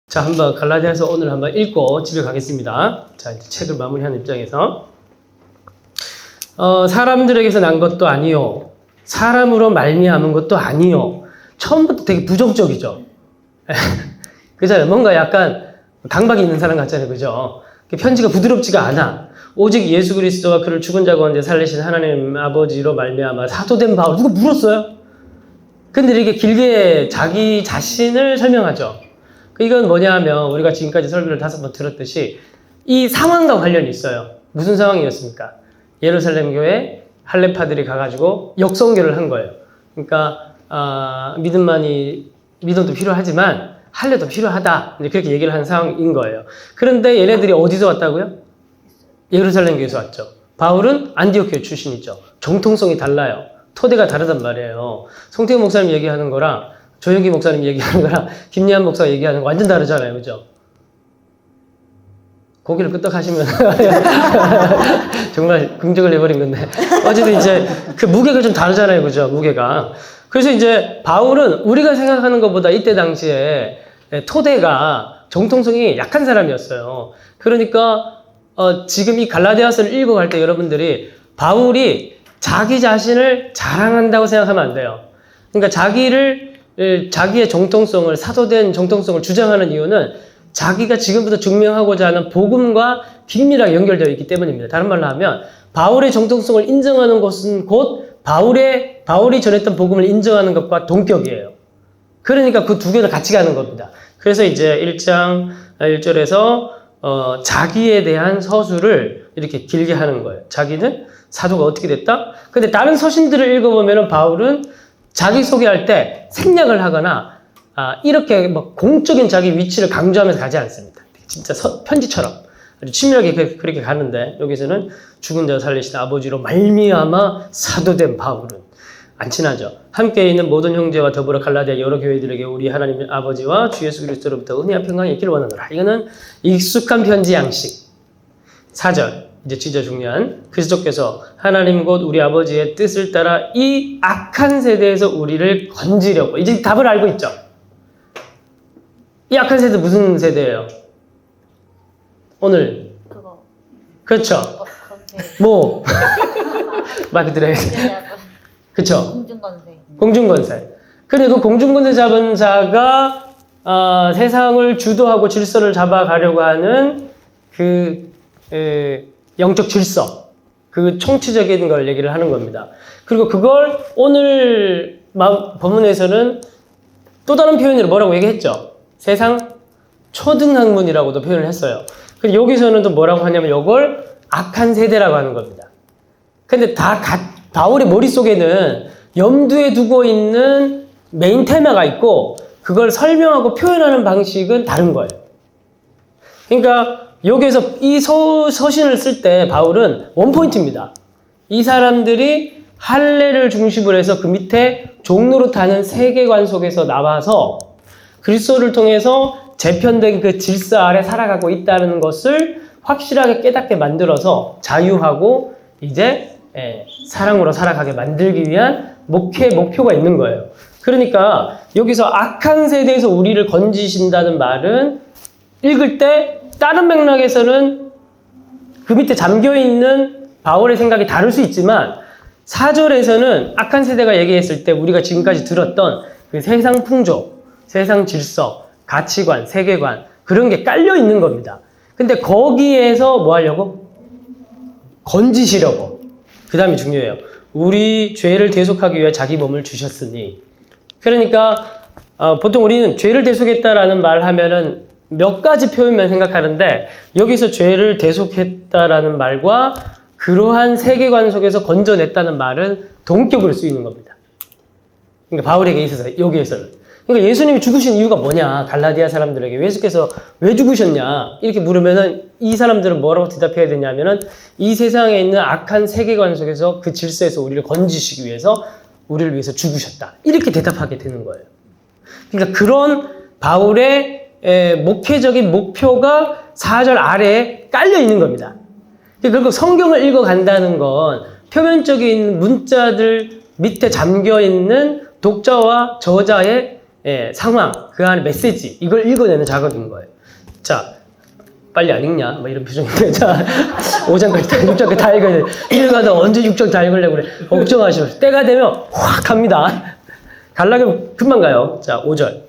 자, 한번 갈라디아서 오늘 한번 읽고 집에 가겠습니다. 자, 이제 책을 마무리하는 입장에서 사람들에게서 난 것도 아니요, 사람으로 말미암은 것도 아니요. 처음부터 되게 부정적이죠. 그잖아요. 뭔가 약간 강박이 있는 사람 같잖아요, 그죠? 편지가 부드럽지가 않아. 오직 예수 그리스도가 그를 죽은 자 가운데 살리신 하나님 아버지로 말미암아 사도된 바울. 누가 물었어요? 근데 이렇게 길게 자기 자신을 설명하죠. 이건 뭐냐 하면 우리가 지금까지 설교를 5번 들었듯이 이 상황과 관련이 있어요. 무슨 상황이었습니까? 예루살렘 교회 할례파들이 가가지고 역성교를 한 거예요. 그러니까 믿음도 필요하지만 할례도 필요하다. 그렇게 얘기를 한 상황인 거예요. 그런데 얘네들이 어디서 왔다고요? 예루살렘 교회에서 왔죠. 바울은 안디옥 교회 출신이죠. 정통성이 달라요. 토대가 다르단 말이에요. 송태우 목사님 얘기하는 거랑 조영기 목사님 얘기하는 거랑 김예한 목사가 얘기하는 거 완전 다르잖아요. 그죠? 고기를 끄떡하시면 정말 긍정을 해버린 건데 어쨌든 이제 그 무게가 좀 다르잖아요. 그죠? 무게가. 그래서 이제 바울은 우리가 생각하는 것보다 이때 당시에 토대가 정통성이 약한 사람이었어요. 그러니까 지금 이 갈라디아서를 읽어갈 때 여러분들이 바울이 자기 자신을 자랑한다고 생각하면 안 돼요. 그러니까 자기의 정통성을, 사도된 정통성을 주장하는 이유는 자기가 지금부터 증명하고자 하는 복음과 긴밀하게 연결되어 있기 때문입니다. 다른 말로 하면 바울의 정통성을 인정하는 것은 곧 바울이 전했던 복음을 인정하는 것과 동격이에요. 그러니까 그 두 개를 같이 가는 겁니다. 그래서 이제 1장 1절에서 자기에 대한 서술을 이렇게 길게 하는 거예요. 자기는 사도가 어떻게 됐다? 근데 다른 서신들을 읽어보면 바울은 자기 소개할 때 생략을 하거나 이렇게 뭐 공적인 자기 위치를 강조하면서 가지 않습니다. 진짜 편지처럼 아주 친밀하게 그렇게 가는데 여기서는 죽은 자 살리신 아버지로 말미암아 사도된 바울은 안 친하죠. 함께 있는 모든 형제와 더불어 갈라디아 여러 교회들에게 우리 하나님 아버지와 주 예수 그리스도로부터 은혜와 평강이 있기를 원하노라. 이거는 익숙한 편지 양식. 4절. 이제 진짜 중요한 그리스도께서 하나님 곧 우리 아버지의 뜻을 따라 이 악한 세대에서 우리를 건지려고. 이제 답을 알고 있죠. 이 악한 세대 무슨 세대예요? 오늘 그거 그렇죠. 뭐 말 그대로 그렇죠. 공중건세. 공중건세. 그리고 그 공중건세 잡은 자가 세상을 주도하고 질서를 잡아가려고 하는 그 영적 질서, 그 총체적인 걸 얘기를 하는 겁니다. 그리고 그걸 오늘 본문에서는 또 다른 표현으로 뭐라고 얘기했죠? 세상 초등학문이라고도 표현을 했어요. 그리고 여기서는 또 뭐라고 하냐면 이걸 악한 세대라고 하는 겁니다. 근데 바울의 머릿속에는 염두에 두고 있는 메인 테마가 있고 그걸 설명하고 표현하는 방식은 다른 거예요. 그러니까 여기에서 이 서신을 쓸 때 바울은 원포인트입니다. 이 사람들이 할례를 중심으로 해서 그 밑에 종로로 타는 세계관 속에서 나와서 그리스도를 통해서 재편된 그 질서 아래 살아가고 있다는 것을 확실하게 깨닫게 만들어서 자유하고 이제 사랑으로 살아가게 만들기 위한 목표가 있는 거예요. 그러니까 여기서 악한 세대에서 우리를 건지신다는 말은 읽을 때 다른 맥락에서는 그 밑에 잠겨있는 바울의 생각이 다를 수 있지만 4절에서는 악한 세대가 얘기했을 때 우리가 지금까지 들었던 그 세상 풍조, 세상 질서, 가치관, 세계관 그런 게 깔려 있는 겁니다. 근데 거기에서 뭐 하려고? 건지시려고. 그 다음이 중요해요. 우리 죄를 대속하기 위해 자기 몸을 주셨으니. 그러니까 보통 우리는 죄를 대속했다라는 말 하면은 몇 가지 표현만 생각하는데 여기서 죄를 대속했다라는 말과 그러한 세계관 속에서 건져냈다는 말은 동격으로 쓰이는 겁니다. 그러니까 바울에게 있어서 여기에서는. 그러니까 예수님이 죽으신 이유가 뭐냐? 갈라디아 사람들에게 예수께서 왜 죽으셨냐? 이렇게 물으면은 이 사람들은 뭐라고 대답해야 되냐면은 이 세상에 있는 악한 세계관 속에서 그 질서에서 우리를 건지시기 위해서 우리를 위해서 죽으셨다. 이렇게 대답하게 되는 거예요. 그러니까 그런 바울의 목회적인 목표가 4절 아래에 깔려 있는 겁니다. 결국 성경을 읽어간다는 건 표면적인 문자들 밑에 잠겨있는 독자와 저자의 상황, 그 안에 메시지, 이걸 읽어내는 작업인 거예요. 자, 빨리 안 읽냐? 뭐 이런 표정인데. 자, 5장까지 다, 6장까지 다 읽어야 돼. 읽어가다 언제 6장 다 읽으려고 그래. 걱정하시고. 때가 되면 확 갑니다. 갈라면 금방 가요. 자, 5절.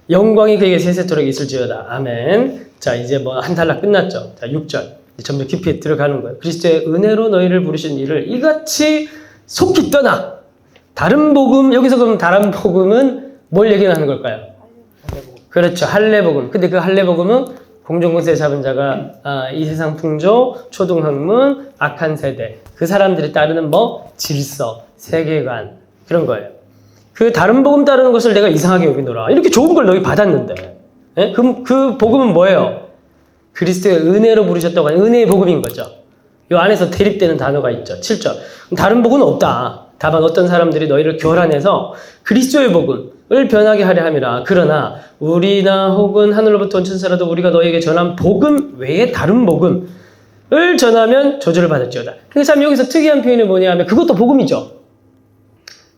영광이 그에게 세세토록 있을지어다. 아멘. 자, 이제 뭐 한 단락 끝났죠. 자, 6절. 점점 깊이 들어가는 거예요. 그리스도의 은혜로 너희를 부르신 일을 이같이 속히 떠나. 다른 복음, 여기서 그럼 다른 복음은 뭘 얘기하는 걸까요? 그렇죠. 할례복음. 근데 그 할례복음은 공중권세 잡은 자가 이 세상 풍조, 초등학문, 악한 세대, 그 사람들이 따르는 뭐 질서, 세계관 그런 거예요. 그 다른 복음 따르는 것을 내가 이상하게 여기노라. 이렇게 좋은 걸 너희 받았는데, 예? 그 복음은 뭐예요? 그리스도의 은혜로 부르셨다고 하는 은혜의 복음인 거죠. 이 안에서 대립되는 단어가 있죠. 7절. 다른 복음은 없다. 다만 어떤 사람들이 너희를 교란해서 그리스도의 복음을 변하게 하려 함이라. 그러나 우리나 혹은 하늘로부터 온 천사라도 우리가 너희에게 전한 복음 외에 다른 복음을 전하면 저주를 받을지어다. 근데 참 여기서 특이한 표현이 뭐냐면 그것도 복음이죠.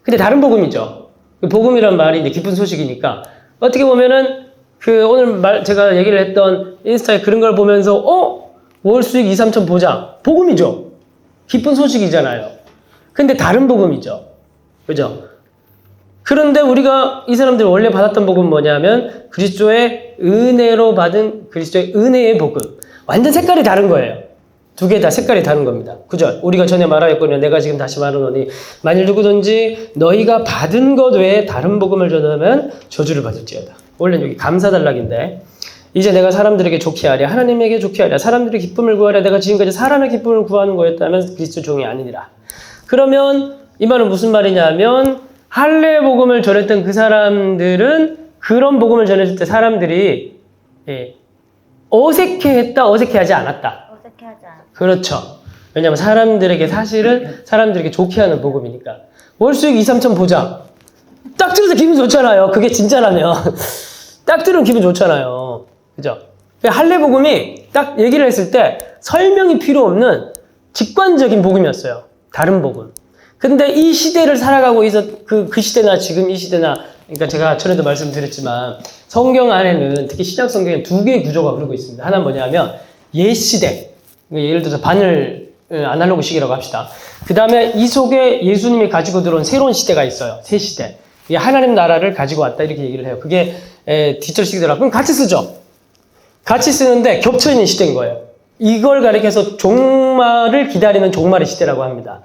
근데 다른 복음이죠. 그 복음이란 말이 이제 기쁜 소식이니까 어떻게 보면은 그 오늘 제가 얘기를 했던 인스타에 그런 걸 보면서 월 수익 2, 3천 보자. 복음이죠. 기쁜 소식이잖아요. 근데 다른 복음이죠. 그죠? 그런데 우리가 이 사람들이 원래 받았던 복음은 뭐냐면 그리스도의 은혜로 받은 그리스도의 은혜의 복음. 완전 색깔이 다른 거예요. 두 개 다 색깔이 다른 겁니다. 그죠? 우리가 전에 말하였거든요. 내가 지금 다시 말하노니 만일 누구든지 너희가 받은 것 외에 다른 복음을 전하면 저주를 받을지어다. 원래 여기 감사단락인데 이제 내가 사람들에게 좋게 하랴 하나님에게 좋게 하랴 사람들의 기쁨을 구하랴 내가 지금까지 사람의 기쁨을 구하는 거였다면 그리스도 종이 아니니라. 그러면 이 말은 무슨 말이냐면 할례 복음을 전했던 그 사람들은 그런 복음을 전했을 때 사람들이 어색해했다 어색해하지 않았다. 어색해하지 않았다. 그렇죠. 왜냐하면 사실은 사람들에게 좋게 하는 복음이니까. 월 수익 2, 3천 보자. 딱 들어서 기분 좋잖아요. 그게 진짜라면. 딱 들으면 기분 좋잖아요. 그죠? 할례 복음이 딱 얘기를 했을 때 설명이 필요 없는 직관적인 복음이었어요. 다른 복음. 근데 이 시대를 살아가고 있어 그 시대나 지금 이 시대나 그러니까 제가 전에도 말씀드렸지만 성경 안에는 특히 신약 성경에 두 개의 구조가 흐르고 있습니다. 하나는 뭐냐면 옛 시대. 예를 들어서 바늘 아날로그 시기라고 합시다. 그 다음에 이 속에 예수님이 가지고 들어온 새로운 시대가 있어요. 새 시대. 이게 하나님 나라를 가지고 왔다 이렇게 얘기를 해요. 그게 디지털 시기더라고요. 그럼 같이 쓰죠. 같이 쓰는데 겹쳐있는 시대인 거예요. 이걸 가리켜서 종말을 기다리는 종말의 시대라고 합니다.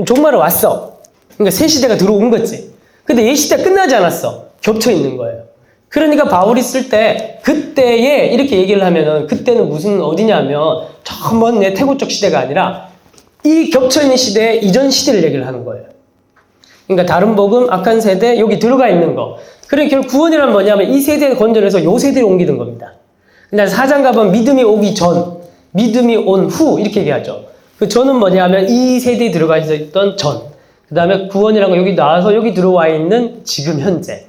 종말은 왔어. 그러니까 새 시대가 들어온 거지. 근데 옛 시대가 끝나지 않았어. 겹쳐있는 거예요. 그러니까 바울이 쓸 때 그때에 이렇게 얘기를 하면은 그때는 무슨 어디냐면 저 먼 태고 쪽 시대가 아니라 이 겹쳐있는 시대의 이전 시대를 얘기를 하는 거예요. 그러니까 다른 복음, 악한 세대, 여기 들어가 있는 거. 그러니까 결국 구원이란 뭐냐면 이 세대를 건져내서 요 세대로 옮기는 겁니다. 근데 4장 가보면 믿음이 오기 전, 믿음이 온 후 이렇게 얘기하죠. 그 전은 뭐냐면 이 세대에 들어가 있었던 전. 그 다음에 구원이라는 거 여기 나와서 여기 들어와 있는 지금 현재.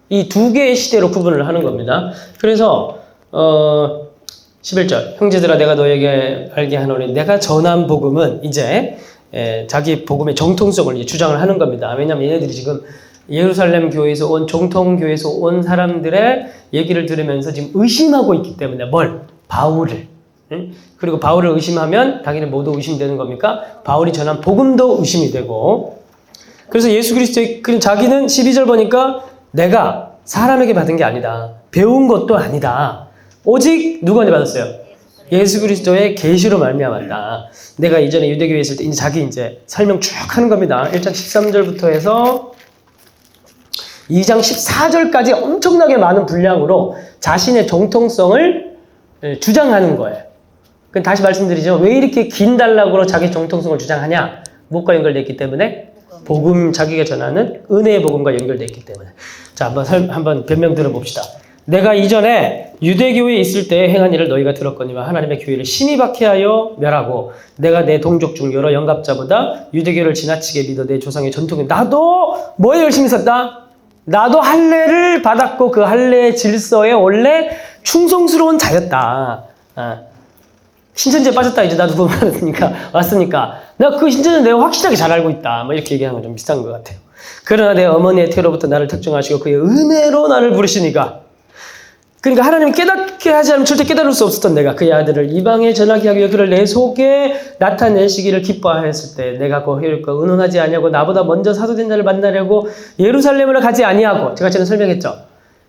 이 두 개의 시대로 구분을 하는 겁니다. 그래서 11절 형제들아 내가 너에게 알게 하노니 내가 전한 복음은 이제 자기 복음의 정통성을 주장을 하는 겁니다. 왜냐하면 얘네들이 지금 예루살렘 교회에서 온 정통교회에서 온 사람들의 얘기를 들으면서 지금 의심하고 있기 때문에 뭘? 바울을. 그리고 바울을 의심하면 당연히 모두 의심되는 겁니까? 바울이 전한 복음도 의심이 되고 그래서 예수 그리스도의 자기는 12절 보니까 내가 사람에게 받은 게 아니다. 배운 것도 아니다. 오직 누구한테 받았어요? 예수 그리스도의 계시로 말미암았다. 내가 이전에 유대교회에 있을 때 이제 자기 이제 설명 쭉 하는 겁니다. 1장 13절부터 해서 2장 14절까지 엄청나게 많은 분량으로 자신의 정통성을 주장하는 거예요. 다시 말씀드리죠. 왜 이렇게 긴 단락으로 자기 정통성을 주장하냐? 무엇과 연결되어 있기 때문에? 복음, 자기가 전하는 은혜의 복음과 연결되어 있기 때문에. 자, 한번 변명 들어봅시다. 내가 이전에 유대교회에 있을 때 행한 일을 너희가 들었거니와 하나님의 교회를 심히 박해하여 멸하고 내가 내 동족 중 여러 영갑자보다 유대교를 지나치게 믿어 내 조상의 전통에 나도 뭐에 열심히 썼다? 나도 할례를 받았고 그 할례의 질서에 원래 충성스러운 자였다. 신천지에 빠졌다 이제 나도 왔으니까 나 그 신천지 내가 확실하게 잘 알고 있다. 뭐 이렇게 얘기하는 건 좀 비슷한 것 같아요. 그러나 내 어머니의 태로부터 나를 특정하시고 그의 은혜로 나를 부르시니까. 그러니까 하나님이 깨닫게 하지 않으면 절대 깨달을 수 없었던 내가 그의 아들을 이방에 전하게 하기 위해 그를 내 속에 나타내시기를 기뻐하였을 때 내가 고혈과 의논하지 아니하고 나보다 먼저 사도된 자를 만나려고 예루살렘으로 가지 아니하고 제가 전에 설명했죠.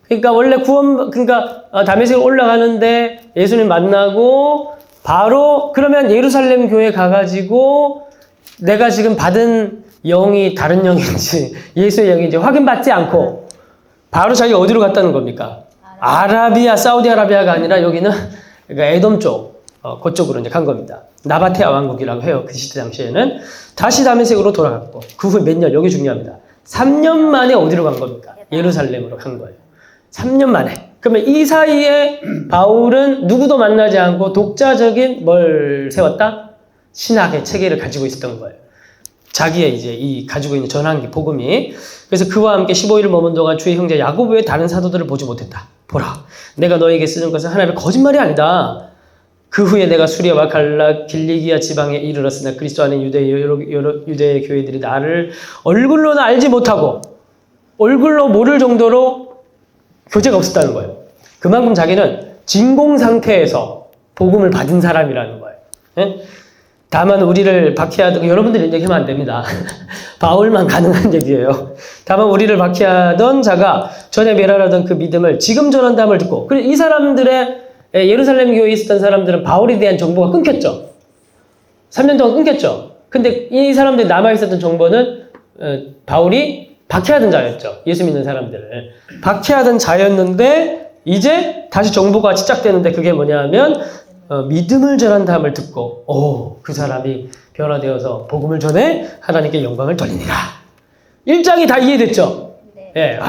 그러니까 원래 그러니까 다메섹으로 올라가는데 예수님 만나고 바로 그러면 예루살렘 교회 가가지고 내가 지금 받은 영이 다른 영인지 예수의 영인지 확인받지 않고 바로 자기가 어디로 갔다는 겁니까? 아라비아, 사우디아라비아가 아니라 여기는 그러니까 에돔 쪽, 그쪽으로 이제 간 겁니다. 나바테아 왕국이라고 해요. 그 시대 당시에는. 다시 다메섹으로 돌아갔고, 그 후에 몇 년, 여기 중요합니다. 3년 만에 어디로 간 겁니까? 예루살렘으로 간 거예요. 3년 만에. 그러면 이 사이에 바울은 누구도 만나지 않고 독자적인 뭘 세웠다? 신학의 체계를 가지고 있었던 거예요. 자기의 이제 이 가지고 있는 전환기 복음이. 그래서 그와 함께 15일을 머문 동안 주의 형제 야고보 외 다른 사도들을 보지 못했다. 보라, 내가 너에게 쓰는 것은 하나님의 거짓말이 아니다. 그 후에 내가 수리아와 갈라 길리기아 지방에 이르렀으나 그리스도 안에 여러 유대의 교회들이 나를 얼굴로는 알지 못하고 얼굴로 모를 정도로 교제가 없었다는 거예요. 그만큼 자기는 진공 상태에서 복음을 받은 사람이라는 거예요. 예? 다만 우리를 박해하던 여러분들이 얘기하면 안 됩니다. 바울만 가능한 얘기예요. 다만 우리를 박해하던 자가 전에 멸하던 그 믿음을 지금 전한다음을 듣고 이 사람들의 예루살렘 교회에 있었던 사람들은 바울에 대한 정보가 끊겼죠. 3년 동안 끊겼죠. 근데 이 사람들이 남아있었던 정보는 바울이 박해하던 자였죠. 예수 믿는 사람들을. 박해하던 자였는데 이제 다시 정보가 시작되는데 그게 뭐냐면 믿음을 전한 다음을 듣고 그 사람이 변화되어서 복음을 전해 하나님께 영광을 돌리니라. 1장이 다 이해됐죠? 네. 예,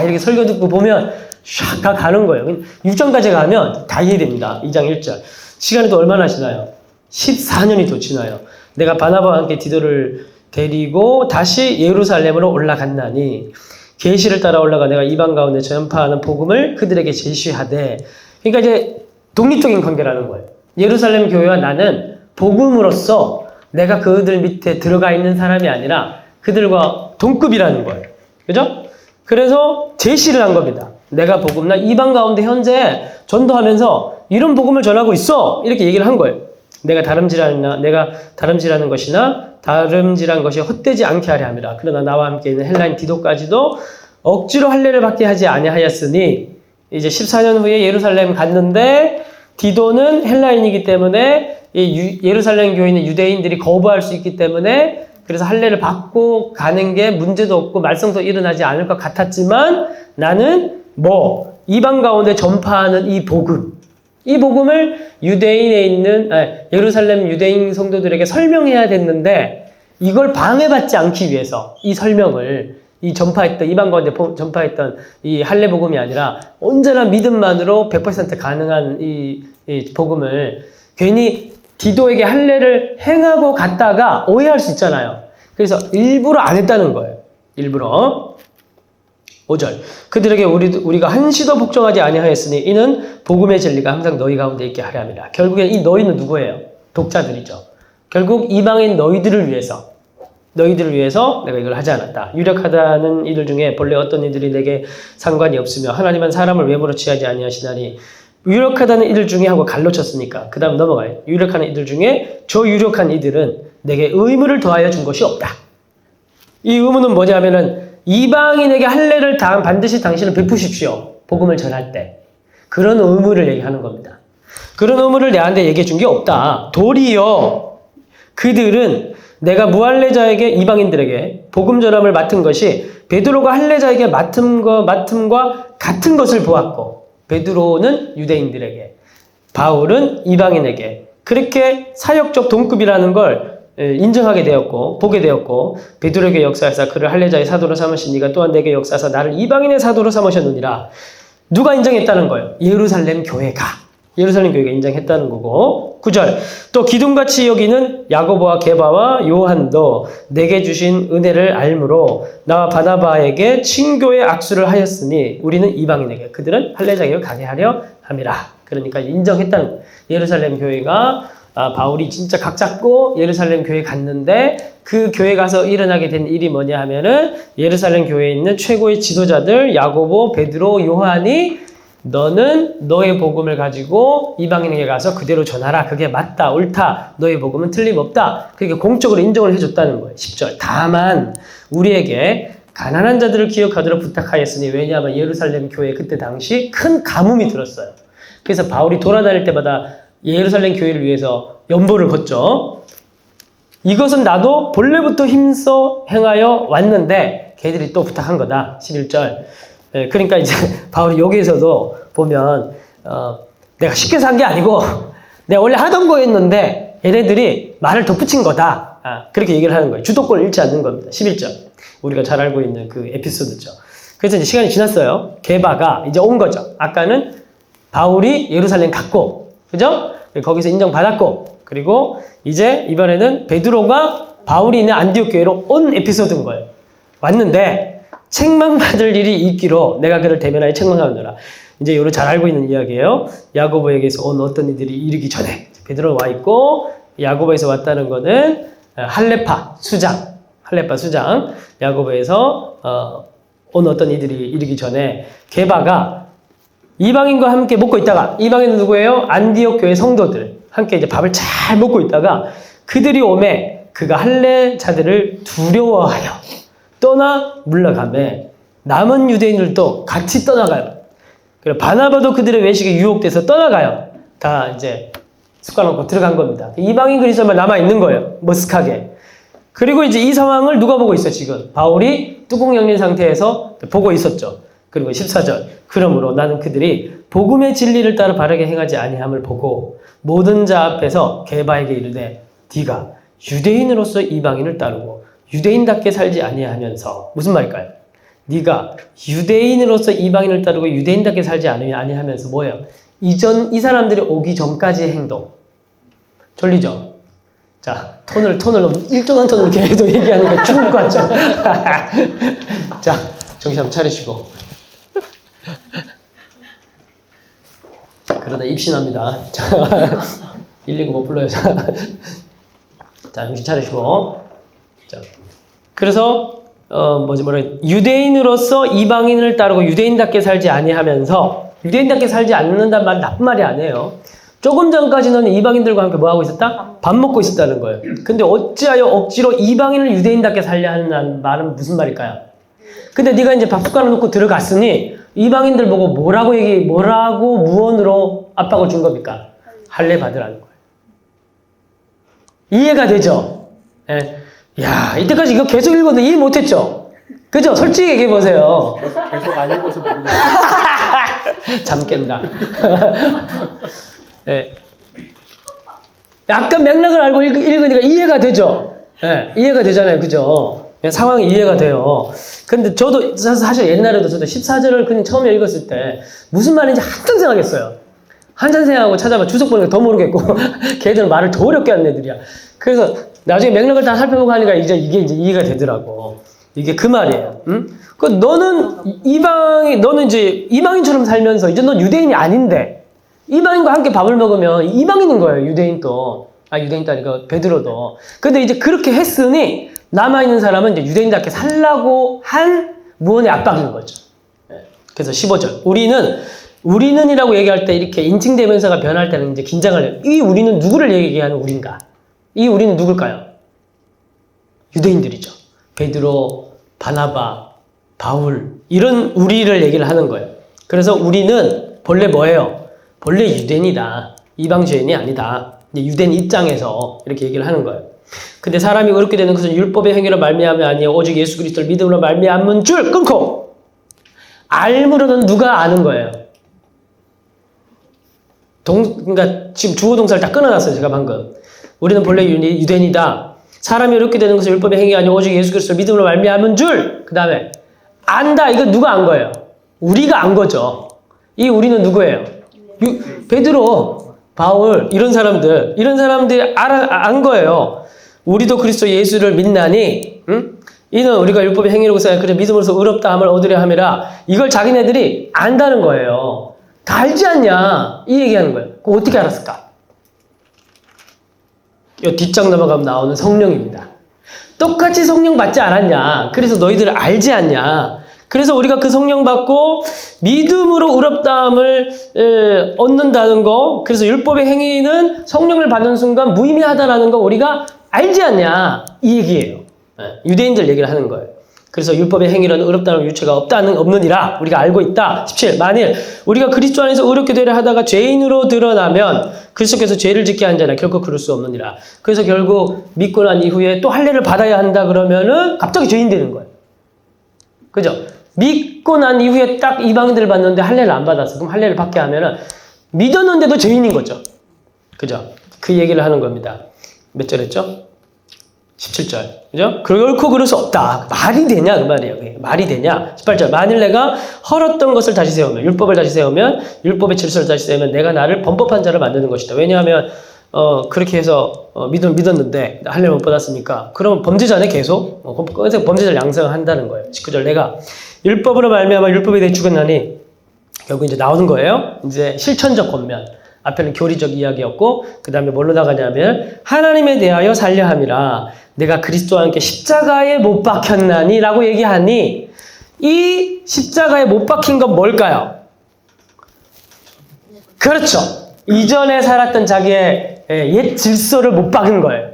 이렇게 설교 듣고 보면 샥 다 가는 거예요. 6장까지 가면 다 이해됩니다. 2장 1절. 시간이 또 얼마나 지나요? 14년이 또 지나요. 내가 바나바와 함께 디도를 데리고 다시 예루살렘으로 올라갔나니 계시를 따라 올라가 내가 이방 가운데 전파하는 복음을 그들에게 제시하되. 그러니까 이제 독립적인 관계라는 거예요. 예루살렘 교회와 나는 복음으로서 내가 그들 밑에 들어가 있는 사람이 아니라 그들과 동급이라는 거예요. 그죠? 그래서 제시를 한 겁니다. 내가 복음, 나 이방 가운데 현재 전도하면서 이런 복음을 전하고 있어. 이렇게 얘기를 한 거예요. 내가 다름질하는 것이나 다름질한 것이 헛되지 않게 하려 함이라. 그러나 나와 함께 있는 헬라인 디도까지도 억지로 할례를 받게 하지 아니하였으니 이제 14년 후에 예루살렘 갔는데 디도는 헬라인이기 때문에 이 예루살렘 교회 있는 유대인들이 거부할 수 있기 때문에 그래서 할례를 받고 가는 게 문제도 없고 말썽도 일어나지 않을 것 같았지만 나는 이방 가운데 전파하는 이 복음을 유대인에 있는 예루살렘 유대인 성도들에게 설명해야 됐는데 이걸 방해받지 않기 위해서 이 설명을 이방 가운데 전파했던 이 할례 복음이 아니라 언제나 믿음만으로 100% 가능한 이 복음을 괜히 디도에게 할례를 행하고 갔다가 오해할 수 있잖아요. 그래서 일부러 안 했다는 거예요. 일부러. 5절. 그들에게 우리가 한시도 복종하지 아니하였으니 이는 복음의 진리가 항상 너희 가운데 있게 하려 함이라. 결국엔 이 너희는 누구예요? 독자들이죠. 결국 이방인 너희들을 위해서 내가 이걸 하지 않았다. 유력하다는 이들 중에 본래 어떤 이들이 내게 상관이 없으며 하나님은 사람을 외모로 취하지 아니하시나니 유력하다는 이들 중에 하고 갈로 쳤으니까 그 다음 넘어가요. 유력한 이들 중에 저 유력한 이들은 내게 의무를 더하여 준 것이 없다. 이 의무는 뭐냐면은 이방인에게 할례를 반드시 당신은 베푸십시오. 복음을 전할 때. 그런 의무를 얘기하는 겁니다. 그런 의무를 내한테 얘기해 준 게 없다. 도리어 그들은 내가 무할례자에게 이방인들에게 복음 전함을 맡은 것이 베드로가 할례자에게 맡음과 같은 것을 보았고 베드로는 유대인들에게 바울은 이방인에게 그렇게 사역적 동급이라는 걸 인정하게 되었고 보게 되었고 베드로에게 역사하사 그를 할례자의 사도로 삼으시니가 또한 내게 역사하사 나를 이방인의 사도로 삼으셨느니라. 누가 인정했다는 거예요? 예루살렘 교회가 인정했다는 거고. 9절. 또 기둥같이 여기는 야고보와 게바와 요한도 내게 주신 은혜를 알므로 나와 바나바에게 친교의 악수를 하였으니 우리는 이방인에게 그들은 할례자에게 가게 하려 함이라. 그러니까 인정했다는 거예요. 예루살렘 교회가 바울이 진짜 각 잡고 예루살렘 교회 갔는데 그 교회 가서 일어나게 된 일이 뭐냐 하면은 예루살렘 교회에 있는 최고의 지도자들 야고보, 베드로, 요한이 너는 너의 복음을 가지고 이방인에게 가서 그대로 전하라. 그게 맞다, 옳다. 너의 복음은 틀림없다. 그렇게 공적으로 인정을 해줬다는 거예요. 10절. 다만 우리에게 가난한 자들을 기억하도록 부탁하였으니 왜냐하면 예루살렘 교회 그때 당시 큰 가뭄이 들었어요. 그래서 바울이 돌아다닐 때마다 예루살렘 교회를 위해서 연보를 걷죠. 이것은 나도 본래부터 힘써 행하여 왔는데 걔들이 또 부탁한 거다. 11절. 그러니까 이제 바울이 여기에서도 보면 내가 쉽게 산 게 아니고 내가 원래 하던 거였는데 얘네들이 말을 덧붙인 거다. 그렇게 얘기를 하는 거예요. 주도권을 잃지 않는 겁니다. 11절. 우리가 잘 알고 있는 그 에피소드죠. 그래서 이제 시간이 지났어요. 게바가 이제 온 거죠. 아까는 바울이 예루살렘 갔고, 그죠? 거기서 인정받았고, 그리고 이제 이번에는 베드로가 바울이 있는 안디옥 교회로 온 에피소드인 거예요. 왔는데 책망받을 일이 있기로 내가 그를 대면하여 책망하노라. 이제 요를 잘 알고 있는 이야기예요. 야고보에게서 온 어떤 이들이 이르기 전에 베드로가 와 있고 야고보에서 왔다는 거는 할레파 수장 야고보에서 온 어떤 이들이 이르기 전에 게바가 이방인과 함께 먹고 있다가 이방인은 누구예요? 안디옥 교회 성도들 함께 이제 밥을 잘 먹고 있다가 그들이 오매 그가 할례자들을 두려워하여 떠나 물러가매 남은 유대인들도 같이 떠나가요. 그리고 바나바도 그들의 외식에 유혹돼서 떠나가요. 다 이제 숟가락 놓고 들어간 겁니다. 이방인 그리스도만 남아 있는 거예요. 머쓱하게. 그리고 이제 이 상황을 누가 보고 있어 지금? 바울이 뚜껑 열린 상태에서 보고 있었죠. 그리고 14절. 그러므로 나는 그들이 복음의 진리를 따라 바르게 행하지 아니함을 보고 모든 자 앞에서 게바에게 이르되 네가 유대인으로서 이방인을 따르고 유대인답게 살지 아니하면서 무슨 말일까요? 네가 유대인으로서 이방인을 따르고 유대인답게 살지 아니하면서 뭐예요? 이 사람들이 오기 전까지의 행동. 졸리죠? 자, 톤을 너무 일정한 톤으로 계속 얘기하는 게 죽을 것 같죠? 자, 정신 한번 차리시고. 그러다 입신합니다. 자, 119 못 불러요. 자, 정신 차리시고. 자, 그래서 유대인으로서 이방인을 따르고 유대인답게 살지 아니하면서 유대인답게 살지 않는다는 말 나쁜 말이 아니에요. 조금 전까지는 이방인들과 함께 뭐 하고 있었다? 밥 먹고 있었다는 거예요. 근데 어찌하여 억지로 이방인을 유대인답게 살려 하는 말은 무슨 말일까요? 근데 네가 이제 밥 숟가락 놓고 들어갔으니 이방인들 보고 뭐라고 무언으로 압박을 준 겁니까? 할례 받으라는 거예요. 이해가 되죠? 예. 야, 이때까지 이거 계속 읽었는데 이해 못했죠? 그죠? 솔직히 얘기해보세요. 계속 안 읽어서 모르겠어요. 잠 깬다. 네. 약간 맥락을 알고 읽으니까 이해가 되죠? 네, 이해가 되잖아요. 그죠? 상황이 이해가 돼요. 근데 저도 사실 옛날에도 저도 14절을 그냥 처음에 읽었을 때 무슨 말인지 한참 생각했어요. 한참 생각하고 찾아봐 주석 보니까 더 모르겠고 걔들은 말을 더 어렵게 하는 애들이야. 그래서 나중에 맥락을 다 살펴보고 하니까 이게 이제 이해가 되더라고. 이게 그 말이에요. 응? 너는 이제 이방인처럼 살면서 이제 넌 유대인이 아닌데 이방인과 함께 밥을 먹으면 이방인인 거예요. 유대인도. 유대인도 아니고 베드로도. 근데 이제 그렇게 했으니 남아있는 사람은 이제 유대인답게 살라고 한 무언의 압박인 거죠. 그래서 15절. 우리는이라고 얘기할 때 이렇게 인칭대명사가 변할 때는 이제 긴장을 해요. 이 우리는 누구를 얘기하는 우리인가? 이 우리는 누굴까요? 유대인들이죠. 베드로, 바나바, 바울 이런 우리를 얘기를 하는 거예요. 그래서 우리는 본래 뭐예요? 본래 유대인이다. 이방 죄인이 아니다. 유대인 입장에서 이렇게 얘기를 하는 거예요. 근데 사람이 어렵게 되는 것은 율법의 행위로 말미암이 아니요 오직 예수 그리스도를 믿음으로 말미암은 줄 끊고 알므로는 누가 아는 거예요. 그러니까 지금 주어 동사를 다 끊어놨어요. 제가 방금. 우리는 본래 유대인이다. 사람이 어렵게 되는 것은 율법의 행위가 아니요 오직 예수 그리스도를 믿음으로 말미암은 줄. 그 다음에 안다. 이거 누가 안 거예요? 우리가 안 거죠. 이 우리는 누구예요? 베드로, 바울 이런 사람들이 안 거예요. 우리도 그리스도 예수를 믿나니 이는 우리가 율법의 행위로서 그래 믿음으로서 의롭다 함을 얻으려 함이라. 이걸 자기네들이 안다는 거예요. 다 알지 않냐 이 얘기하는 거예요. 그거 어떻게 알았을까? 이 뒷장 넘어가면 나오는 성령입니다. 똑같이 성령 받지 않았냐? 그래서 너희들 알지 않냐? 그래서 우리가 그 성령 받고 믿음으로 의롭다함을 얻는다는 거, 그래서 율법의 행위는 성령을 받는 순간 무의미하다라는 거 우리가 알지 않냐? 이 얘기예요. 유대인들 얘기를 하는 거예요. 그래서 율법의 행위로는 의롭다는 유체가 없느니라 우리가 알고 있다. 17. 만일 우리가 그리스도 안에서 의롭게 되려 하다가 죄인으로 드러나면 그리스도께서 죄를 짓게 한 자는 결코 그럴 수 없느니라. 그래서 결국 믿고 난 이후에 또 할례를 받아야 한다 그러면은 갑자기 죄인 되는 거예요. 그죠? 믿고 난 이후에 딱 이방인들을 받는데 할례를 안 받았어. 그럼 할례를 받게 하면은 믿었는데도 죄인인 거죠. 그죠? 그 얘기를 하는 겁니다. 몇 절 했죠? 17절. 그죠? 결코 그럴 수 없다. 말이 되냐? 그 말이에요. 말이 되냐? 18절. 만일 내가 헐었던 것을 다시 세우면, 율법을 다시 세우면, 율법의 질서를 다시 세우면 내가 나를 범법한 자를 만드는 것이다. 왜냐하면, 그렇게 해서, 믿었는데, 할례를 못 받았으니까. 그러면 범죄자네, 계속. 범죄자를 양성한다는 거예요. 19절. 내가 율법으로 말미암아 율법에 대해 죽었나니, 결국 이제 나오는 거예요. 이제 실천적 권면. 앞에는 교리적 이야기였고, 그 다음에 뭘로 나가냐면, 하나님에 대하여 살려 함이라. 내가 그리스도와 함께 십자가에 못 박혔나니? 라고 얘기하니, 이 십자가에 못 박힌 건 뭘까요? 그렇죠. 이전에 살았던 자기의 옛 질서를 못 박은 거예요.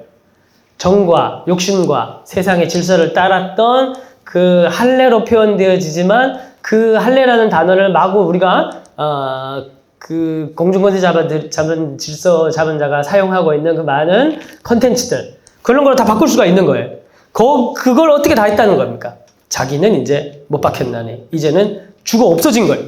정과 욕심과 세상의 질서를 따랐던 그 할례로 표현되어지지만, 그 할례라는 단어를 마구 우리가, 그 공중권세 잡은 질서 잡은 자가 사용하고 있는 그 많은 컨텐츠들, 그런 걸 다 바꿀 수가 있는 거예요. 그걸 어떻게 다 했다는 겁니까? 자기는 이제 못 박혔나니 이제는 죽어 없어진 거예요.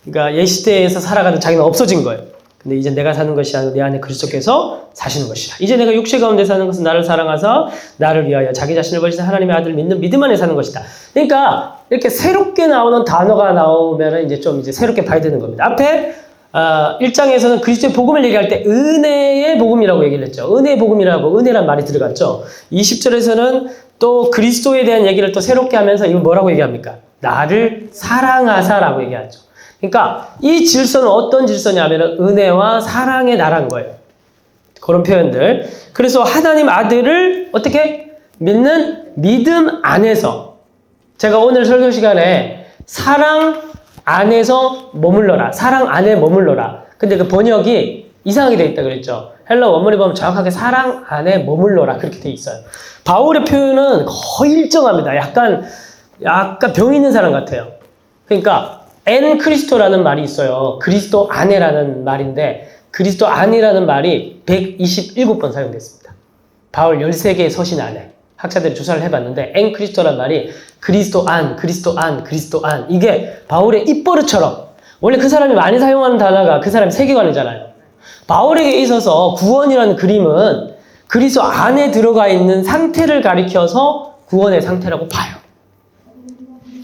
그러니까 옛 시대에서 살아가는 자기는 없어진 거예요. 근데 이제 내가 사는 것이 아니라 내 안에 그리스도께서 사시는 것이라. 이제 내가 육체 가운데 사는 것은 나를 사랑하사 나를 위하여 자기 자신을 버리신 하나님의 아들을 믿는 믿음 안에 사는 것이다. 그러니까 이렇게 새롭게 나오는 단어가 나오면 이제 좀 이제 새롭게 봐야 되는 겁니다. 앞에 1장에서는 그리스도의 복음을 얘기할 때 은혜의 복음이라고 얘기를 했죠. 은혜의 복음이라고 은혜란 말이 들어갔죠. 20절에서는 또 그리스도에 대한 얘기를 또 새롭게 하면서 이걸 뭐라고 얘기합니까? 나를 사랑하사라고 얘기하죠. 그러니까 이 질서는 어떤 질서냐면 은혜와 사랑의 나라인 거예요. 그런 표현들. 그래서 하나님 아들을 어떻게 믿는 믿음 안에서, 제가 오늘 설교 시간에 사랑 안에서 머물러라. 사랑 안에 머물러라. 근데 그 번역이 이상하게 돼 있다 그랬죠. 헬라 원문에 보면 정확하게 사랑 안에 머물러라. 그렇게 돼 있어요. 바울의 표현은 거의 일정합니다. 약간 병 있는 사람 같아요. 그러니까 엔 크리스토라는 말이 있어요. 그리스도 안에라는 말인데 그리스도 안이라는 말이 127번 사용됐습니다. 바울 13개의 서신 안에. 학자들이 조사를 해봤는데 엔 크리스토란 말이 그리스도 안, 그리스도 안, 그리스도 안. 이게 바울의 입버릇처럼 원래 그 사람이 많이 사용하는 단어가 그 사람의 세계관이잖아요. 바울에게 있어서 구원이라는 그림은 그리스도 안에 들어가 있는 상태를 가리켜서 구원의 상태라고 봐요.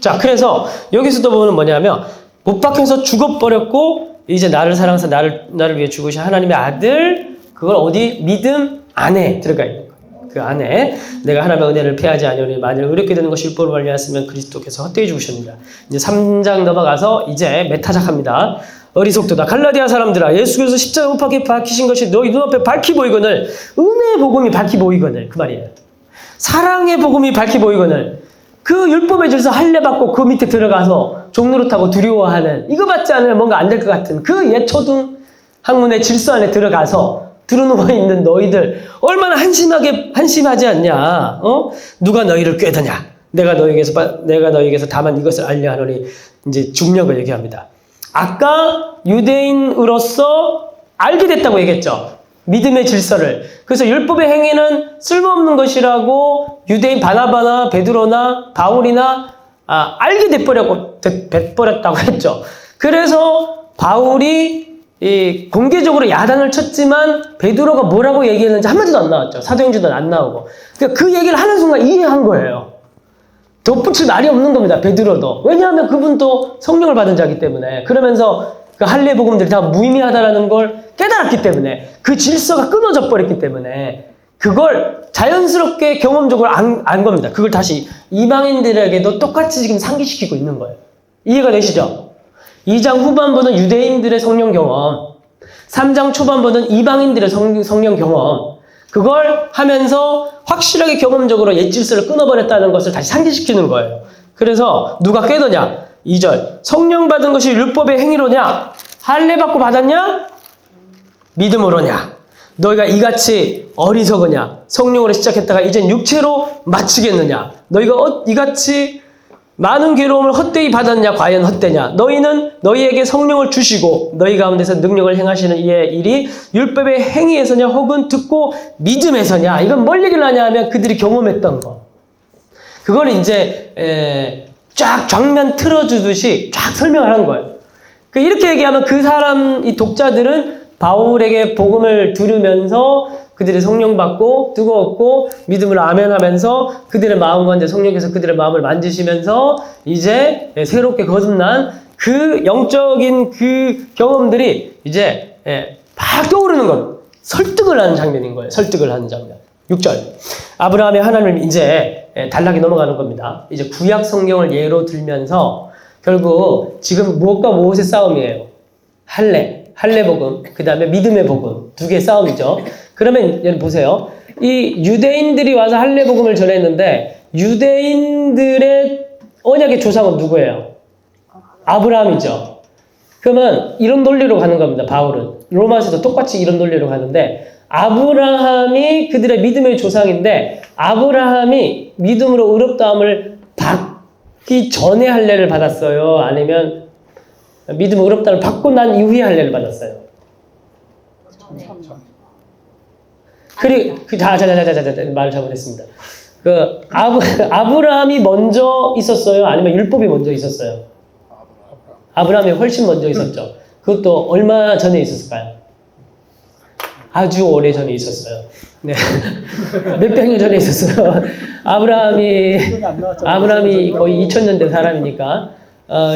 자, 그래서 여기서도 보면 뭐냐면 못 박혀서 죽어버렸고 이제 나를 사랑해서 나를 위해 죽으신 하나님의 아들, 그걸 어디? 믿음 안에 들어가 있는 거예요. 그 안에 내가 하나님의 은혜를 패하지 아니오니 만일 의롭게 되는 것이 율법으로 말미암았으면 그리스도께서 헛되이 죽으셨느니라. 이제 3장 넘어가서 이제 메타작합니다. 어리석도다. 갈라디아 사람들아, 예수께서 십자가 못 박히신 것이 너희 눈앞에 밝히 보이거늘, 은혜의 복음이 밝히 보이거늘, 그 말이에요. 사랑의 복음이 밝히 보이거늘, 그 율법의 질서 할례 받고 그 밑에 들어가서 종노릇하고 두려워하는, 이거 받지 않으면 뭔가 안 될 것 같은 그 옛 초등 학문의 질서 안에 들어가서 드러누워 있는 너희들 얼마나 한심하지 않냐? 누가 너희를 꾀더냐? 내가 너희에게서 다만 이것을 알려 하노니, 이제 중력을 얘기합니다. 아까 유대인으로서 알게 됐다고 얘기했죠. 믿음의 질서를. 그래서 율법의 행위는 쓸모없는 것이라고 유대인 바나바나 베드로나 바울이나 알게 돼버렸다고 했죠. 그래서 바울이 공개적으로 야단을 쳤지만 베드로가 뭐라고 얘기했는지 한마디도 안 나왔죠. 사도행전도 안 나오고. 그러니까 그 얘기를 하는 순간 이해한 거예요. 덧붙일 말이 없는 겁니다. 베드로도. 왜냐하면 그분도 성령을 받은 자이기 때문에. 그러면서 그 할례 복음들이 다 무의미하다라는 걸 깨달았기 때문에, 그 질서가 끊어져 버렸기 때문에 그걸 자연스럽게 경험적으로 안 겁니다. 그걸 다시 이방인들에게도 똑같이 지금 상기시키고 있는 거예요. 이해가 되시죠? 2장 후반부는 유대인들의 성령 경험, 3장 초반부는 이방인들의 성령 경험, 그걸 하면서 확실하게 경험적으로 옛 질서를 끊어버렸다는 것을 다시 상기시키는 거예요. 그래서 누가 꾀더냐? 2절. 성령 받은 것이 율법의 행위로냐? 할례 받고 받았냐? 믿음으로냐? 너희가 이같이 어리석으냐? 성령으로 시작했다가 이젠 육체로 마치겠느냐? 너희가 이같이 많은 괴로움을 헛되이 받았냐? 과연 헛되냐? 너희는 너희에게 성령을 주시고 너희 가운데서 능력을 행하시는 이의 일이 율법의 행위에서냐? 혹은 듣고 믿음에서냐? 이건 뭘 얘기를 하냐 하면 그들이 경험했던 거. 그걸 이제 쫙 장면 틀어주듯이 쫙 설명을 한 거예요. 이렇게 얘기하면 그 사람, 이 독자들은 바울에게 복음을 들으면서 그들이 성령 받고 뜨거웠고 믿음을 아멘하면서 그들의 마음 가운데 성령께서 그들의 마음을 만지시면서 이제 새롭게 거듭난 그 영적인 그 경험들이 이제 막 떠오르는 것, 설득을 하는 장면인 거예요. 설득을 하는 장면. 6절. 아브라함의 하나님을 이제 단락이 넘어가는 겁니다. 이제 구약 성경을 예로 들면서 결국 지금 무엇과 무엇의 싸움이에요? 할례 복음, 그 다음에 믿음의 복음, 두 개의 싸움이죠. 그러면 여러분 보세요. 이 유대인들이 와서 할례 복음을 전했는데 유대인들의 언약의 조상은 누구예요? 아브라함이죠. 그러면 이런 논리로 가는 겁니다. 바울은 로마서도 똑같이 이런 논리로 가는데 아브라함이 그들의 믿음의 조상인데 아브라함이 믿음으로 의롭다함을 받기 전에 할례를 받았어요? 아니면 믿음으로 의롭다함을 받고 난 이후에 할례를 받았어요? 그리고 말을 잘못했습니다. 아브라함이 먼저 있었어요? 아니면 율법이 먼저 있었어요? 아브라함이 훨씬 먼저 있었죠. 그것도 얼마 전에 있었을까요? 아주 오래 전에 있었어요. 네. 몇백 년 전에 있었어요. 아브라함이 거의 2000년대 사람이니까,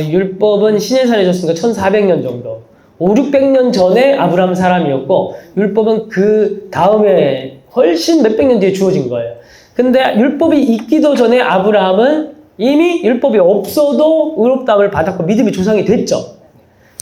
율법은 시내산에 줬으니까 1400년 정도. 500~600년 전에 아브라함 사람이었고, 율법은 그 다음에 훨씬 몇백 년 뒤에 주어진 거예요. 근데 율법이 있기도 전에 아브라함은 이미 율법이 없어도 의롭다함을 받았고 믿음의 조상이 됐죠.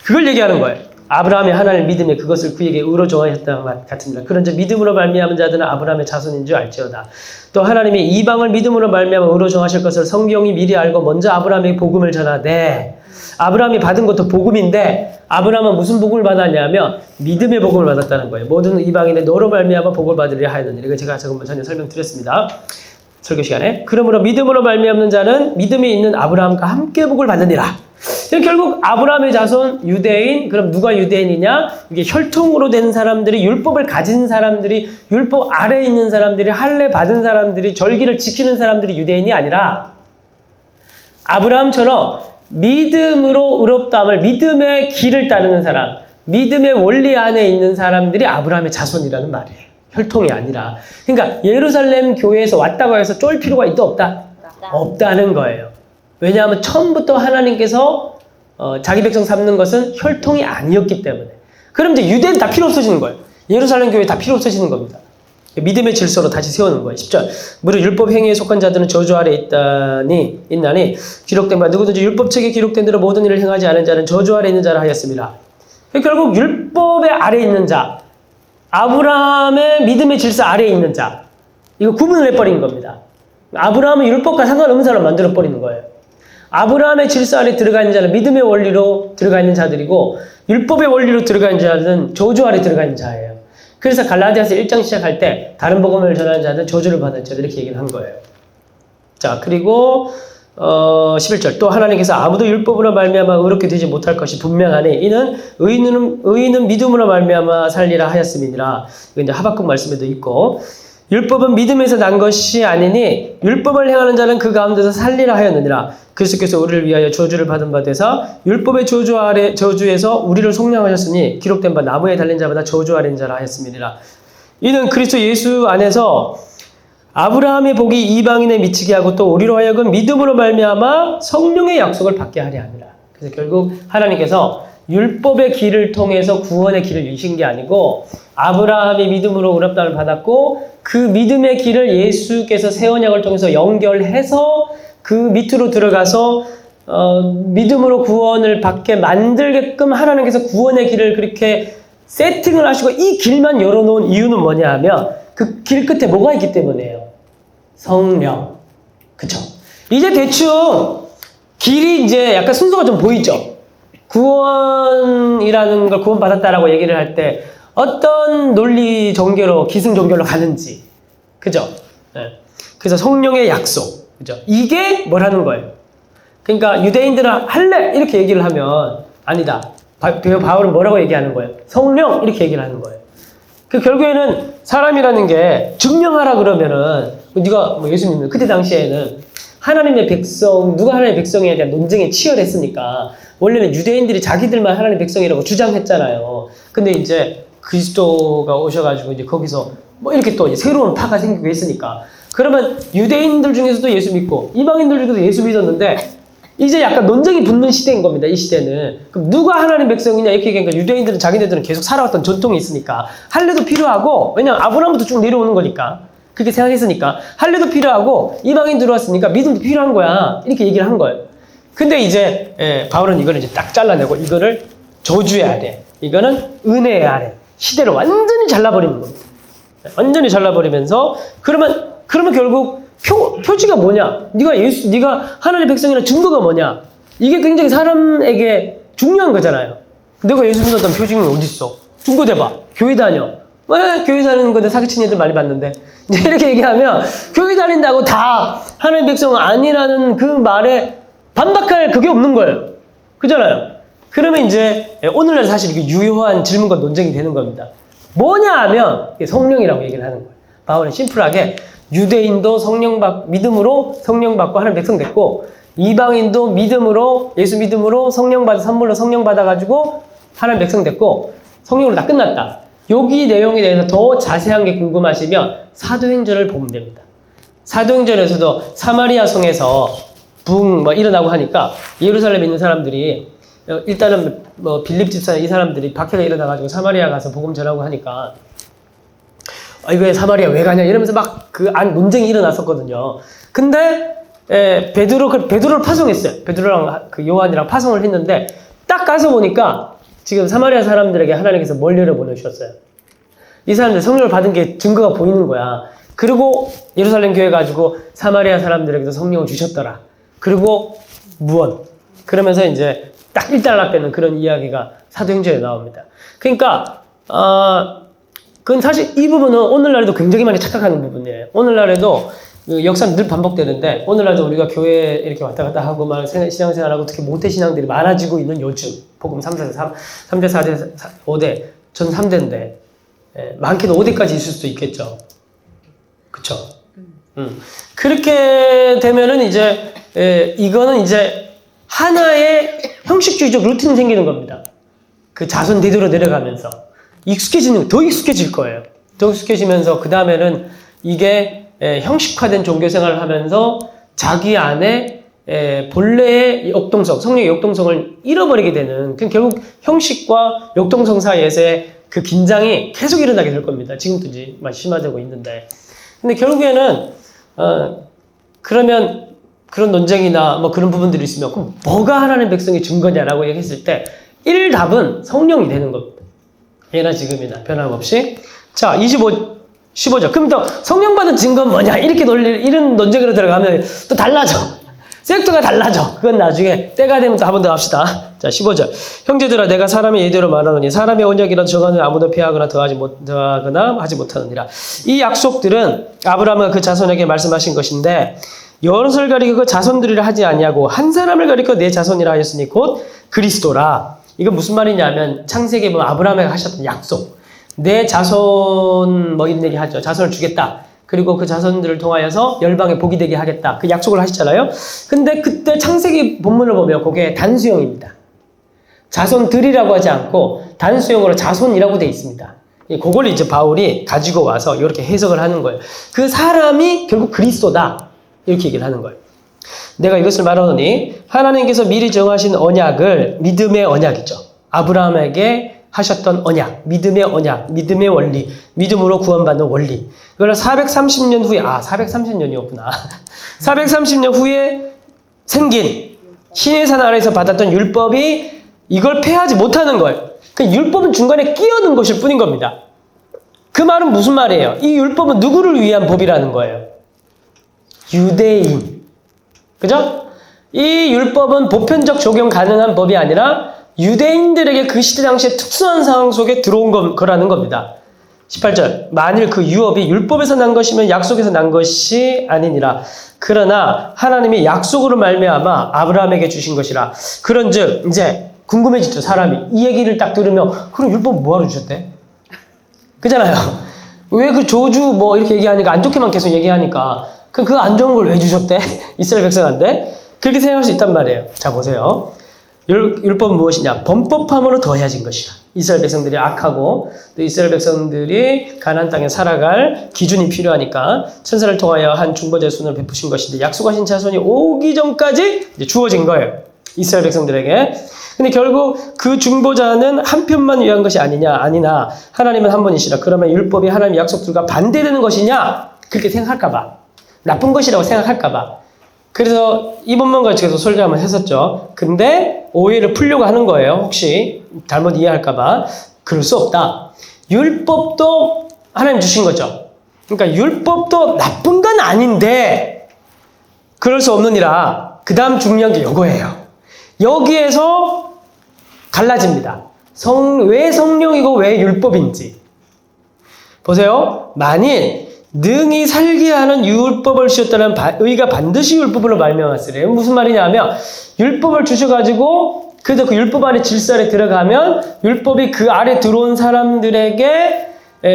그걸 얘기하는 거예요. 아브라함이 하나님을 믿음에 그것을 그에게 의로 정하였다는 것 같습니다. 그런즉 믿음으로 말미암은 자들은 아브라함의 자손인 줄 알지어다. 또 하나님이 이방을 믿음으로 말미암아 의로 정하실 것을 성경이 미리 알고 먼저 아브라함에게 복음을 전하되, 아브라함이 받은 것도 복음인데 아브라함은 무슨 복음을 받았냐면 믿음의 복음을 받았다는 거예요. 모든 이방인의 너로 말미암아 복을 받으리라 하였느니라. 이거 제가 조금 전에 설명드렸습니다. 설교 시간에. 그러므로 믿음으로 말미암는 자는 믿음이 있는 아브라함과 함께 복을 받느니라. 결국 아브라함의 자손 유대인, 그럼 누가 유대인이냐? 이게 혈통으로 된 사람들이, 율법을 가진 사람들이, 율법 아래에 있는 사람들이, 할례 받은 사람들이, 절기를 지키는 사람들이 유대인이 아니라 아브라함처럼 믿음으로 의롭다함을, 믿음의 길을 따르는 사람, 믿음의 원리 안에 있는 사람들이 아브라함의 자손이라는 말이에요. 혈통이 아니라. 그러니까 예루살렘 교회에서 왔다고 해서 쫄 필요가 있다 없다? 없다는 거예요. 왜냐하면 처음부터 하나님께서 자기 백성 삼는 것은 혈통이 아니었기 때문에. 그럼 이제 유대인 다 필요 없어지는 거예요. 예루살렘 교회 다 필요 없어지는 겁니다. 믿음의 질서로 다시 세우는 거예요. 10절. 무릇 율법 행위에 속한 자들은 저주 아래 있나니 기록된 바 누구든지 율법책에 기록된 대로 모든 일을 행하지 않은 자는 저주 아래 있는 자라 하였습니다. 결국 율법의 아래 있는 자, 아브라함의 믿음의 질서 아래에 있는 자, 이거 구분을 해버린 겁니다. 아브라함은 율법과 상관없는 사람을 만들어버리는 거예요. 아브라함의 질서 아래 들어가 있는 자는 믿음의 원리로 들어가 있는 자들이고 율법의 원리로 들어가 있는 자는 저주 아래 들어가 있는 자예요. 그래서 갈라디아서 1장 시작할 때 다른 복음을 전하는 자는 저주를 받는 자들 이렇게 얘기를 한 거예요. 자, 그리고 11절. 또 하나님께서 아무도 율법으로 말미암아 의롭게 되지 못할 것이 분명하니 이는 의인은 믿음으로 말미암아 살리라 하였음이니라. 이거 이제 하박국 말씀에도 있고, 율법은 믿음에서 난 것이 아니니 율법을 행하는 자는 그 가운데서 살리라 하였느니라. 그리스도께서 우리를 위하여 저주를 받은 바 되사 율법의 저주 아래 저주에서 우리를 속량하셨으니 기록된 바 나무에 달린 자보다 저주 아래인 자라 하였음이니라. 이는 그리스도 예수 안에서 아브라함의 복이 이방인에 미치게 하고 또 우리로 하여금 믿음으로 말미암아 성령의 약속을 받게 하려 함이라. 그래서 결국 하나님께서 율법의 길을 통해서 구원의 길을 이신 게 아니고 아브라함이 믿음으로 의롭다함을 받았고 그 믿음의 길을 예수께서 새 언약을 통해서 연결해서 그 밑으로 들어가서 믿음으로 구원을 받게 만들게끔 하나님께서 구원의 길을 그렇게 세팅을 하시고 이 길만 열어놓은 이유는 뭐냐 하면 그 그 길 끝에 뭐가 있기 때문에요? 성령. 그쵸? 이제 대충 길이 이제 약간 순서가 좀 보이죠? 구원이라는 걸 구원받았다라고 얘기를 할 때 어떤 논리 종교로, 기승 종교로 가는지. 그죠? 네. 그래서 성령의 약속. 그죠? 이게 뭐라는 거예요? 그러니까 유대인들은 할래! 이렇게 얘기를 하면 아니다. 바울은 뭐라고 얘기하는 거예요? 성령! 이렇게 얘기를 하는 거예요. 그 결국에는 사람이라는 게 증명하라 그러면은 네가 뭐 예수님은 그때 당시에는 하나님의 백성, 누가 하나님의 백성에 대한 논쟁에 치열했으니까 원래는 유대인들이 자기들만 하나님의 백성이라고 주장했잖아요. 근데 이제 그리스도가 오셔가지고 이제 거기서 뭐 이렇게 또 새로운 파가 생기고 했으니까 그러면 유대인들 중에서도 예수 믿고 이방인들 중에서도 예수 믿었는데 이제 약간 논쟁이 붙는 시대인 겁니다. 이 시대는. 그럼 누가 하나님 백성이냐 이렇게 얘기하니까 유대인들은 자기네들은 계속 살아왔던 전통이 있으니까 할례도 필요하고 왜냐면 아브라함부터 쭉 내려오는 거니까 그렇게 생각했으니까 할례도 필요하고 이방인 들어왔으니까 믿음도 필요한 거야. 이렇게 얘기를 한 거예요. 근데 이제 바울은 이거를 이제 딱 잘라내고 이거를 저주의 아래, 이거는 은혜의 아래 시대를 완전히 잘라버리는 겁니다. 완전히 잘라버리면서 그러면 결국 표지가 뭐냐? 네가 하나님의 백성이라는 증거가 뭐냐? 이게 굉장히 사람에게 중요한 거잖아요. 내가 예수 믿었던 표징은 어디 있어? 증거 대봐. 교회 다녀. 왜 교회 다니는 건데 사기친 애들 많이 봤는데 이제 이렇게 얘기하면 교회 다닌다고 다 하나님의 백성은 아니라는 그 말에 반박할 그게 없는 거예요. 그잖아요. 그러면 이제 오늘날 사실 이게 유효한 질문과 논쟁이 되는 겁니다. 뭐냐 하면 성령이라고 얘기를 하는 거예요. 바울은 심플하게 유대인도 믿음으로 성령 받고 하나님 백성 됐고 이방인도 믿음으로 예수 믿음으로 선물로 성령 받아가지고 하나님 백성 됐고 성령으로 다 끝났다. 여기 내용에 대해서 더 자세한 게 궁금하시면 사도행전을 보면 됩니다. 사도행전에서도 사마리아 성에서 붕 일어나고 하니까 예루살렘에 있는 사람들이 일단은 빌립 집사 이 사람들이 박해가 일어나가지고 사마리아 가서 복음 전하고 하니까 이거 사마리아 왜 가냐 이러면서 막 그 안 논쟁이 일어났었거든요. 근데 베드로를 파송했어요. 베드로랑 그 요한이랑 파송을 했는데 딱 가서 보니까 지금 사마리아 사람들에게 하나님께서 뭘 열어보내주셨어요. 이 사람들 성령을 받은 게 증거가 보이는 거야. 그리고 예루살렘 교회 가지고 사마리아 사람들에게도 성령을 주셨더라. 그리고 무언 그러면서 이제 딱 일단락되는 그런 이야기가 사도행전에 나옵니다. 그러니까 그건 사실 이 부분은 오늘날에도 굉장히 많이 착각하는 부분이에요. 오늘날에도 그 역사는 늘 반복되는데 오늘날도 우리가 교회에 이렇게 왔다 갔다 하고 막 신앙생활하고 특히 모태신앙들이 많아지고 있는 요즘 복음 3대, 4대, 5대 전 3대인데 많게는 5대까지 있을 수도 있겠죠. 그쵸? 그렇게 되면은 이제 이거는 이제 하나의 형식주의적 루틴이 생기는 겁니다. 그 자손 대대로 내려가면서 더 익숙해질 거예요. 더 익숙해지면서 그 다음에는 이게 형식화된 종교 생활을 하면서 자기 안에 본래의 역동성, 성령의 역동성을 잃어버리게 되는 결국 형식과 역동성 사이에서의 그 긴장이 계속 일어나게 될 겁니다. 지금도 이제 많이 심화되고 있는데. 근데 결국에는 그러면 그런 논쟁이나 뭐 그런 부분들이 있으면 그럼 뭐가 하나님 백성의 증거냐라고 얘기했을 때 1답은 성령이 되는 겁니다. 예나 지금이나 변함없이. 자, 15절. 그럼 또 성령 받은 증거는 뭐냐? 이런 논쟁으로 들어가면 또 달라져. 섹터가 달라져. 그건 나중에 때가 되면 또 한 번 더 합시다. 자, 15절. 형제들아, 내가 사람의 예대로 말하노니 사람의 언약이란 저간을 아무도 피하거나 더하거나 하지 못하느니라. 이 약속들은 아브라함과 그 자손에게 말씀하신 것인데 여럿을 가리켜 그 자손들이라 하지 아니하고 한 사람을 가리켜 내 자손이라 하였으니 곧 그리스도라. 이건 무슨 말이냐면 창세기에 보면 아브라함에게 하셨던 약속. 내 자손 이런 얘기 하죠. 자손을 주겠다. 그리고 그 자손들을 통하여서 열방에 복이 되게 하겠다. 그 약속을 하셨잖아요. 근데 그때 창세기 본문을 보면 그게 단수형입니다. 자손들이라고 하지 않고 단수형으로 자손이라고 되어 있습니다. 그걸 이제 바울이 가지고 와서 이렇게 해석을 하는 거예요. 그 사람이 결국 그리스도다. 이렇게 얘기를 하는 거예요. 내가 이것을 말하노니 하나님께서 미리 정하신 언약을 믿음의 언약이죠. 아브라함에게 하셨던 언약, 믿음의 언약, 믿음의 원리, 믿음으로 구원받는 원리. 그걸 430년 후에, 430년이었구나. 430년 후에 생긴 신의 산 아래에서 받았던 율법이 이걸 폐하지 못하는 거예요. 그 율법은 중간에 끼어든 것일 뿐인 겁니다. 그 그 말은 무슨 말이에요? 이 율법은 누구를 위한 법이라는 거예요? 유대인. 그죠? 이 율법은 보편적 적용 가능한 법이 아니라 유대인들에게 그 시대 당시에 특수한 상황 속에 들어온 거라는 겁니다. 18절. 만일 그 유업이 율법에서 난 것이면 약속에서 난 것이 아니니라. 그러나 하나님이 약속으로 말미암아 아브라함에게 주신 것이라. 그런즉 이제 궁금해지죠, 사람이. 이 얘기를 딱 들으면 그럼 율법 뭐하러 주셨대? 그잖아요. 왜 그 저주 뭐 이렇게 얘기하니까 안 좋게만 계속 얘기하니까 그 안 좋은 걸 왜 주셨대? 이스라엘 백성한테? 그렇게 생각할 수 있단 말이에요. 자, 보세요. 율법은 무엇이냐? 범법함으로 더해진 것이라. 이스라엘 백성들이 악하고 또 이스라엘 백성들이 가나안 땅에 살아갈 기준이 필요하니까 천사를 통하여 한 중보자의 손을 베푸신 것인데 약속하신 자손이 오기 전까지 이제 주어진 거예요. 이스라엘 백성들에게. 근데 결국 그 중보자는 한 편만 위한 것이 아니나 하나님은 한 분이시라. 그러면 율법이 하나님의 약속들과 반대되는 것이냐? 그렇게 생각할까봐. 나쁜 것이라고 생각할까봐. 그래서 이 본문 가지고 설교 한번 했었죠. 근데 오해를 풀려고 하는 거예요. 혹시 잘못 이해할까봐. 그럴 수 없다. 율법도 하나님 주신 거죠. 그러니까 율법도 나쁜 건 아닌데 그럴 수 없느니라. 그 다음 중요한 게 이거예요. 여기에서 갈라집니다. 왜 성령이고 왜 율법인지. 보세요. 만일 능히 살게 하는 율법을 주셨다는 의가 반드시 율법으로 말미암았으래요. 무슨 말이냐면 율법을 주셔가지고 그래서 그 율법 안에 질서 아래 들어가면 율법이 그 아래 들어온 사람들에게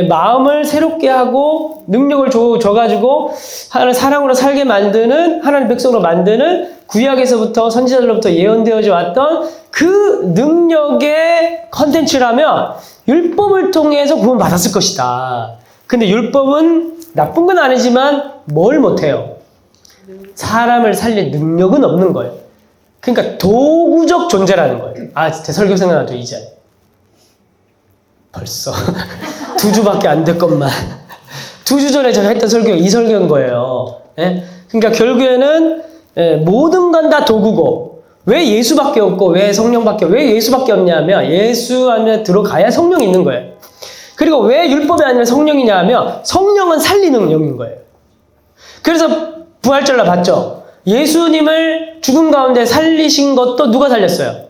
마음을 새롭게 하고 능력을 줘가지고 사랑으로 살게 만드는 하나님 백성으로 만드는 구약에서부터 선지자들로부터 예언되어져 왔던 그 능력의 컨텐츠라면 율법을 통해서 구원받았을 것이다. 근데 율법은 나쁜 건 아니지만 뭘 못해요? 사람을 살릴 능력은 없는 거예요. 그러니까 도구적 존재라는 거예요. 아, 제 설교 생각나죠, 이제. 벌써 2주밖에 안 됐건만. 2주 전에 제가 했던 설교가 이 설교인 거예요. 예? 그러니까 결국에는 모든 건 다 도구고 왜 예수밖에 없고 왜 성령밖에 왜 예수밖에 없냐면 예수 안에 들어가야 성령이 있는 거예요. 그리고 왜 율법이 아니라 성령이냐 하면 성령은 살리는 영인 거예요. 그래서 부활절날 봤죠? 예수님을 죽음 가운데 살리신 것도 누가 살렸어요?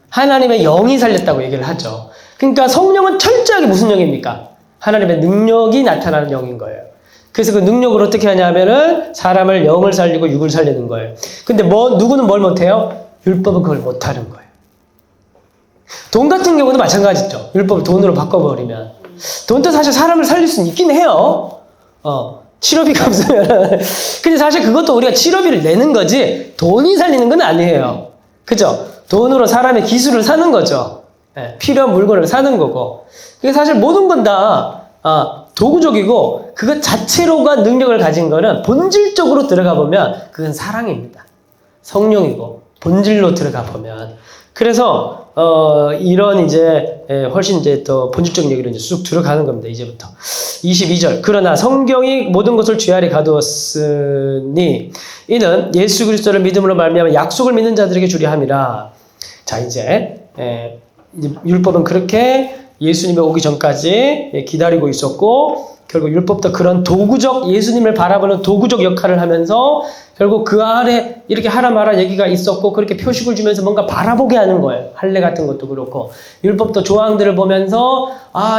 하나님의 영이 살렸다고 얘기를 하죠. 그러니까 성령은 철저하게 무슨 영입니까? 하나님의 능력이 나타나는 영인 거예요. 그래서 그 능력을 어떻게 하냐면은 사람을 영을 살리고 육을 살리는 거예요. 근데 누구는 뭘 못해요? 율법은 그걸 못하는 거예요. 돈 같은 경우도 마찬가지죠. 율법을 돈으로 바꿔버리면. 돈도 사실 사람을 살릴 수는 있긴 해요. 치료비가 없으면. 근데 사실 그것도 우리가 치료비를 내는 거지, 돈이 살리는 건 아니에요. 그죠? 돈으로 사람의 기술을 사는 거죠. 필요한 물건을 사는 거고. 그게 사실 모든 건 다, 도구적이고, 그것 자체로가 능력을 가진 거는 본질적으로 들어가 보면, 그건 사랑입니다. 성령이고, 본질로 들어가 보면. 그래서 이런 이제 훨씬 이제 더 본질적인 얘기로 이제 쑥 들어가는 겁니다. 이제부터 22절. 그러나 성경이 모든 것을 죄 아래 가두었으니 이는 예수 그리스도를 믿음으로 말미암아 약속을 믿는 자들에게 주려 함이라. 자, 이제 율법은 그렇게 예수님이 오기 전까지 기다리고 있었고 결국 율법도 그런 도구적 예수님을 바라보는 도구적 역할을 하면서 결국 그 아래 이렇게 하라 마라 얘기가 있었고 그렇게 표식을 주면서 뭔가 바라보게 하는 거예요. 할례 같은 것도 그렇고 율법도 조항들을 보면서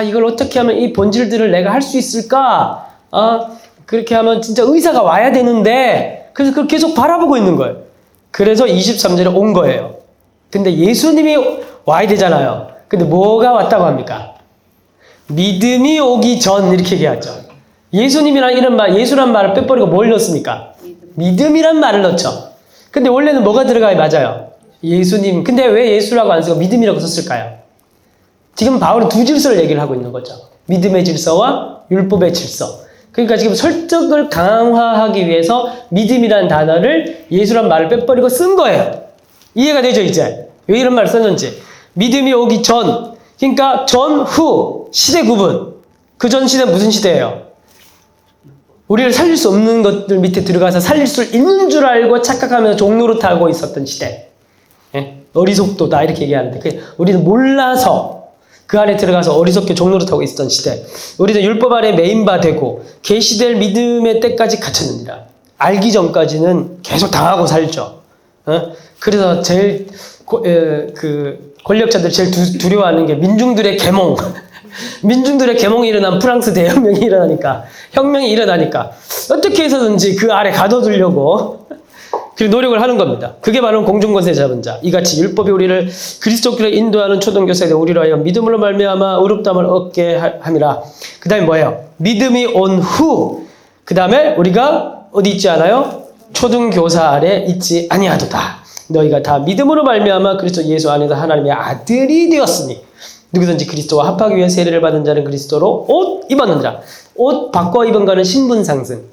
이걸 어떻게 하면 이 본질들을 내가 할 수 있을까? 그렇게 하면 진짜 의사가 와야 되는데 그래서 그걸 계속 바라보고 있는 거예요. 그래서 23절에 온 거예요. 근데 예수님이 와야 되잖아요. 근데 뭐가 왔다고 합니까? 믿음이 오기 전 이렇게 얘기하죠. 예수님이란 이런 말, 예수란 말을 빼버리고 뭘 넣습니까? 믿음이란 말을 넣죠. 근데 원래는 뭐가 들어가야 맞아요? 예수님. 근데 왜 예수라고 안 쓰고 믿음이라고 썼을까요? 지금 바울은 두 질서를 얘기를 하고 있는 거죠. 믿음의 질서와 율법의 질서. 그러니까 지금 설득을 강화하기 위해서 믿음이란 단어를 예수란 말을 빼버리고 쓴 거예요. 이해가 되죠, 이제? 왜 이런 말을 썼는지. 믿음이 오기 전, 그러니까 전, 후, 시대 구분. 그 전 시대는 무슨 시대예요? 우리를 살릴 수 없는 것들 밑에 들어가서 살릴 수 있는 줄 알고 착각하면서 종로를 타고 있었던 시대. 어리석도다 이렇게 얘기하는데 우리는 몰라서 그 안에 들어가서 어리석게 종노릇하고 있었던 시대. 우리는 율법 아래 메인바되고 계시될 믿음의 때까지 갇혔느니라. 알기 전까지는 계속 당하고 살죠. 그래서 제일 권력자들 제일 두려워하는 게 민중들의 계몽. 민중들의 계몽이 일어난 프랑스 대혁명이 일어나니까, 혁명이 일어나니까 어떻게 해서든지 그 아래 가둬두려고 그리고 노력을 하는 겁니다. 그게 바로 공중권세 잡은 자. 이같이 율법이 우리를 그리스도께로 인도하는 초등교사에 우리로 하여 믿음으로 말미암아 의롭다함을 얻게 함이라. 그 다음에 뭐예요? 믿음이 온 후, 그 다음에 우리가 어디 있지 않아요? 초등교사 아래 있지 아니하도다. 너희가 다 믿음으로 말미암아 그리스도 예수 안에서 하나님의 아들이 되었으니 누구든지 그리스도와 합하기 위해 세례를 받은 자는 그리스도로 옷 입었느니라. 옷 바꿔 입은 거는 신분 상승.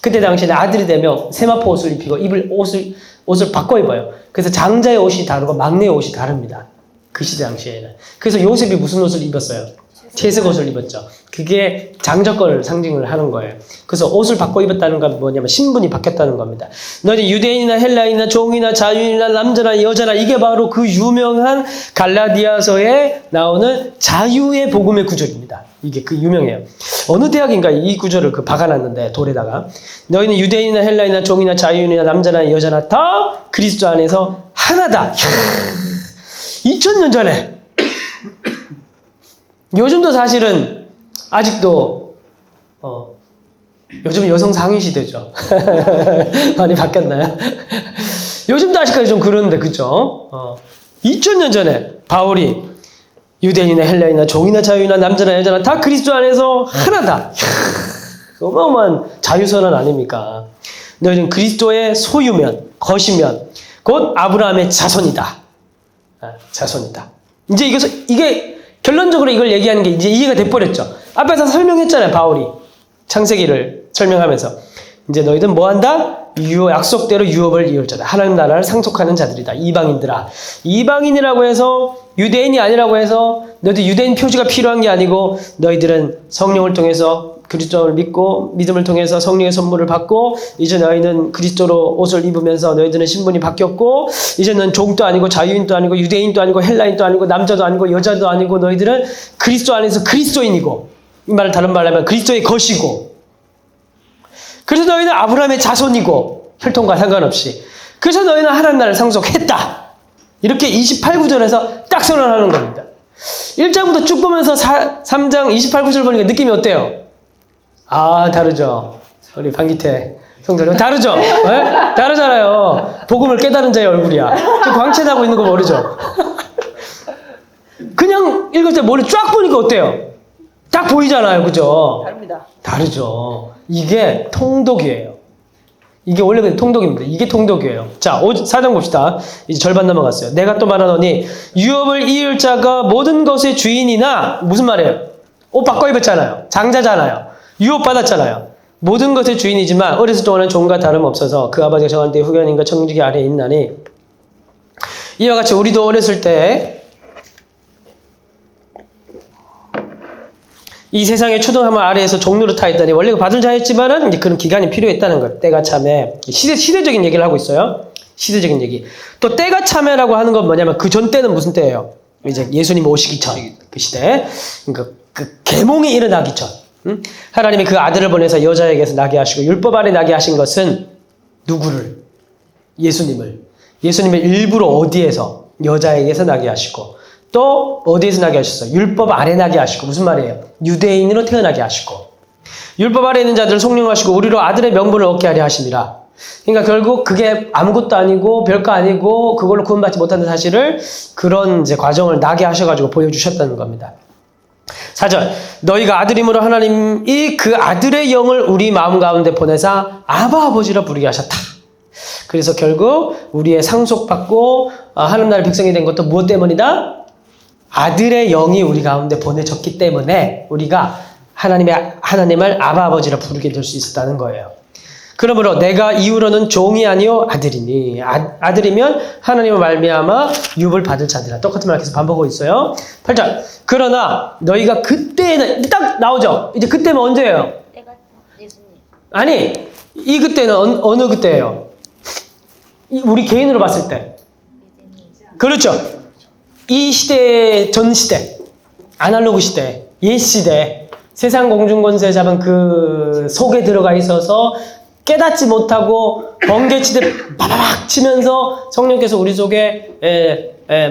그때 당시에는 아들이 되면 세마포 옷을 입히고 입을 옷을 바꿔 입어요. 그래서 장자의 옷이 다르고 막내의 옷이 다릅니다. 그 시대 당시에는. 그래서 요셉이 무슨 옷을 입었어요? 채색 옷을 입었죠. 그게 장자권을 상징을 하는 거예요. 그래서 옷을 바꿔 입었다는 건 뭐냐면 신분이 바뀌었다는 겁니다. 너희 유대인이나 헬라인이나 종이나 자유인이나 남자나 여자나 이게 바로 그 유명한 갈라디아서에 나오는 자유의 복음의 구절입니다. 이게 그 유명해요. 어느 대학인가 이 구절을 박아놨는데 돌에다가 너희는 유대인이나 헬라인이나 종이나 자유인이나 남자나 여자나 다 그리스도 안에서 하나다. 2000년 전에 요즘도 사실은 아직도 요즘 여성 상위 시대죠. 많이 바뀌었나요? 요즘도 아직까지 좀 그러는데 그죠? 2000년 전에 바울이 유대인이나 헬라인이나 종이나 자유이나 남자나 여자나 다 그리스도 안에서 하나다. 어마어마한 자유선언 아닙니까? 너희는 그리스도의 소유면, 것이면 곧 아브라함의 자손이다. 자손이다. 이제 이게 결론적으로 이걸 얘기하는 게 이제 이해가 돼버렸죠. 앞에서 설명했잖아요. 바울이 창세기를 설명하면서 이제 너희들 뭐한다? 약속대로 유업을 이을 자다. 하나님 나라를 상속하는 자들이다. 이방인들아. 이방인이라고 해서 유대인이 아니라고 해서 너희들 유대인 표지가 필요한 게 아니고 너희들은 성령을 통해서 그리스도를 믿고 믿음을 통해서 성령의 선물을 받고 이제 너희는 그리스도로 옷을 입으면서 너희들은 신분이 바뀌었고 이제는 종도 아니고 자유인도 아니고 유대인도 아니고 헬라인도 아니고 남자도 아니고 여자도 아니고 너희들은 그리스도 안에서 그리스도인이고 이 말을 다른 말로 하면 그리스도의 것이고 그래서 너희는 아브라함의 자손이고 혈통과 상관없이 그래서 너희는 하나님 나라를 상속했다. 이렇게 28구절에서 딱 선언하는 겁니다. 1장부터 쭉 보면서 3장 28구절 보니까 느낌이 어때요? 아, 다르죠. 우리 방기태 성도님 다르죠? 네? 다르잖아요. 복음을 깨달은 자의 얼굴이야. 저 광채나고 있는 거 모르죠? 그냥 읽을 때 머리 쫙 보니까 어때요? 딱 보이잖아요. 그죠? 다릅니다. 다르죠. 이게 통독이에요. 이게 원래 그냥 통독입니다. 이게 통독이에요. 자, 4장 봅시다. 이제 절반 넘어갔어요. 내가 또 말하노니 유업을 이을 자가 모든 것의 주인이나 무슨 말이에요? 옷 바꿔 입었잖아요. 장자잖아요. 유업 받았잖아요. 모든 것의 주인이지만 어렸을 동안은 종과 다름없어서 그 아버지가 정한 때 후견인과 청지기 아래에 있나니 이와 같이 우리도 어렸을 때 이 세상의 초등함을 아래에서 종로를 타 있다니 원래 받을 자였지만은 이제 그런 기간이 필요했다는 거예요. 때가 참에 시대적인 얘기를 하고 있어요. 시대적인 얘기. 또 때가 참에라고 하는 건 뭐냐면 그 전 때는 무슨 때예요? 이제 예수님 오시기 전 그 시대. 그러니까 그 계몽이 일어나기 전. 하나님이 그 아들을 보내서 여자에게서 나게 하시고 율법 아래 나게 하신 것은 누구를? 예수님을 일부러 어디에서? 여자에게서 나게 하시고 또 어디에서 나게 하셨어요? 율법 아래 나게 하시고 무슨 말이에요? 유대인으로 태어나게 하시고 율법 아래 있는 자들을 성령하시고 우리로 아들의 명분을 얻게 하려 하심이라. 그러니까 결국 그게 아무것도 아니고 별거 아니고 그걸로 구원받지 못하는 사실을 그런 이제 과정을 나게 하셔가지고 보여주셨다는 겁니다. 4절 너희가 아들임으로 하나님이 그 아들의 영을 우리 마음 가운데 보내사 아바 아버지라 부르게 하셨다. 그래서 결국 우리의 상속받고 하나님 나라의 백성이 된 것도 무엇 때문이다? 아들의 영이 우리 가운데 보내졌기 때문에 우리가 하나님을 아바 아버지라 부르게 될 수 있었다는 거예요. 그러므로 내가 이후로는 종이 아니요 아들이니 아들이면 하나님의 말미암아 유업을 받을 자들아. 똑같은 말 계속 반복하고 있어요. 8절 그러나 너희가 그때는 딱 나오죠. 이제 그때면 언제예요? 때가 예수님. 아니 이 그때는 어느 그때예요? 우리 개인으로 봤을 때. 그렇죠. 이 시대 전 시대. 아날로그 시대, 옛 시대, 세상 공중권세 잡은 그 속에 들어가 있어서 깨닫지 못하고 번개치듯 바바박 치면서 성령께서 우리 속에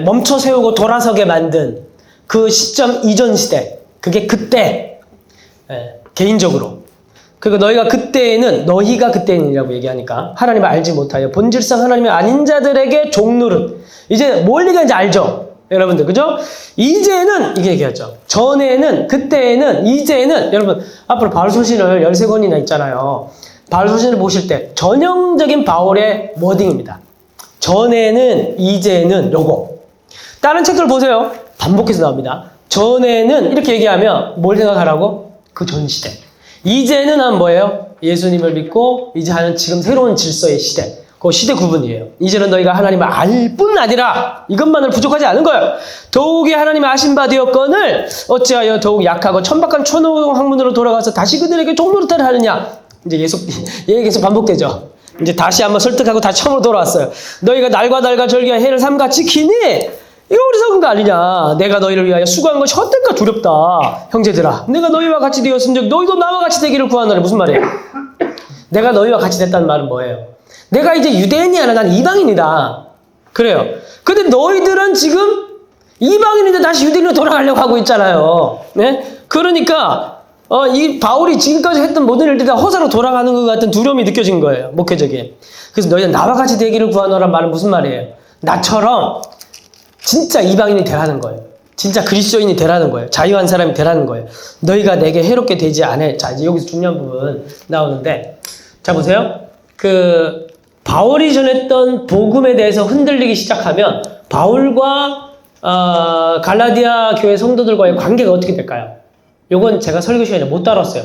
멈춰 세우고 돌아서게 만든 그 시점 이전 시대, 그게 그때 개인적으로. 그리고 너희가 그때에는이라고 얘기하니까 하나님을 알지 못하여 본질상 하나님이 아닌 자들에게 종노릇. 이제 뭘 얘기하는지 알죠? 여러분들, 그죠? 이제는, 이게 얘기하죠. 전에는, 그때에는, 이제는, 여러분, 앞으로 바울서신을 13권이나 있잖아요. 바울서신을 보실 때, 전형적인 바울의 워딩입니다. 전에는, 이제는, 요거. 다른 책들 보세요. 반복해서 나옵니다. 전에는, 이렇게 얘기하면 뭘 생각하라고? 그 전 시대. 이제는 하면 뭐예요? 예수님을 믿고, 이제 하는 지금 새로운 질서의 시대. 그 시대 구분이에요. 이제는 너희가 하나님을 알 뿐 아니라 이것만으로 부족하지 않은 거예요. 더욱이 하나님의 아신 바 되었거늘 어찌하여 더욱 약하고 천박한 초노 학문으로 돌아가서 다시 그들에게 종노릇을 하느냐. 이제 계속 반복되죠. 이제 다시 한번 설득하고 다시 처음으로 돌아왔어요. 너희가 날과 달과 절기와 해를 삼가 지키니 이거 어리석은 거 아니냐. 내가 너희를 위하여 수고한 것이 헛될까 두렵다. 형제들아, 내가 너희와 같이 되었은즉 너희도 나와 같이 되기를 구하노라. 무슨 말이에요? 내가 너희와 같이 됐다는 말은 뭐예요? 내가 이제 유대인이 아니라 난 이방인이다. 그래요. 근데 너희들은 지금 이방인인데 다시 유대인으로 돌아가려고 하고 있잖아요. 네? 그러니까 이 바울이 지금까지 했던 모든 일들이 다 허사로 돌아가는 것 같은 두려움이 느껴진 거예요. 목회적인. 그래서 너희는 나와 같이 되기를 구하노란 말은 무슨 말이에요? 나처럼 진짜 이방인이 되라는 거예요. 진짜 그리스도인이 되라는 거예요. 자유한 사람이 되라는 거예요. 너희가 내게 해롭게 되지 않을. 자, 이제 여기서 중요한 부분 나오는데, 자 보세요. 바울이 전했던 복음에 대해서 흔들리기 시작하면 바울과 갈라디아 교회 성도들과의 관계가 어떻게 될까요? 요건 제가 설교 시간에 못 다뤘어요.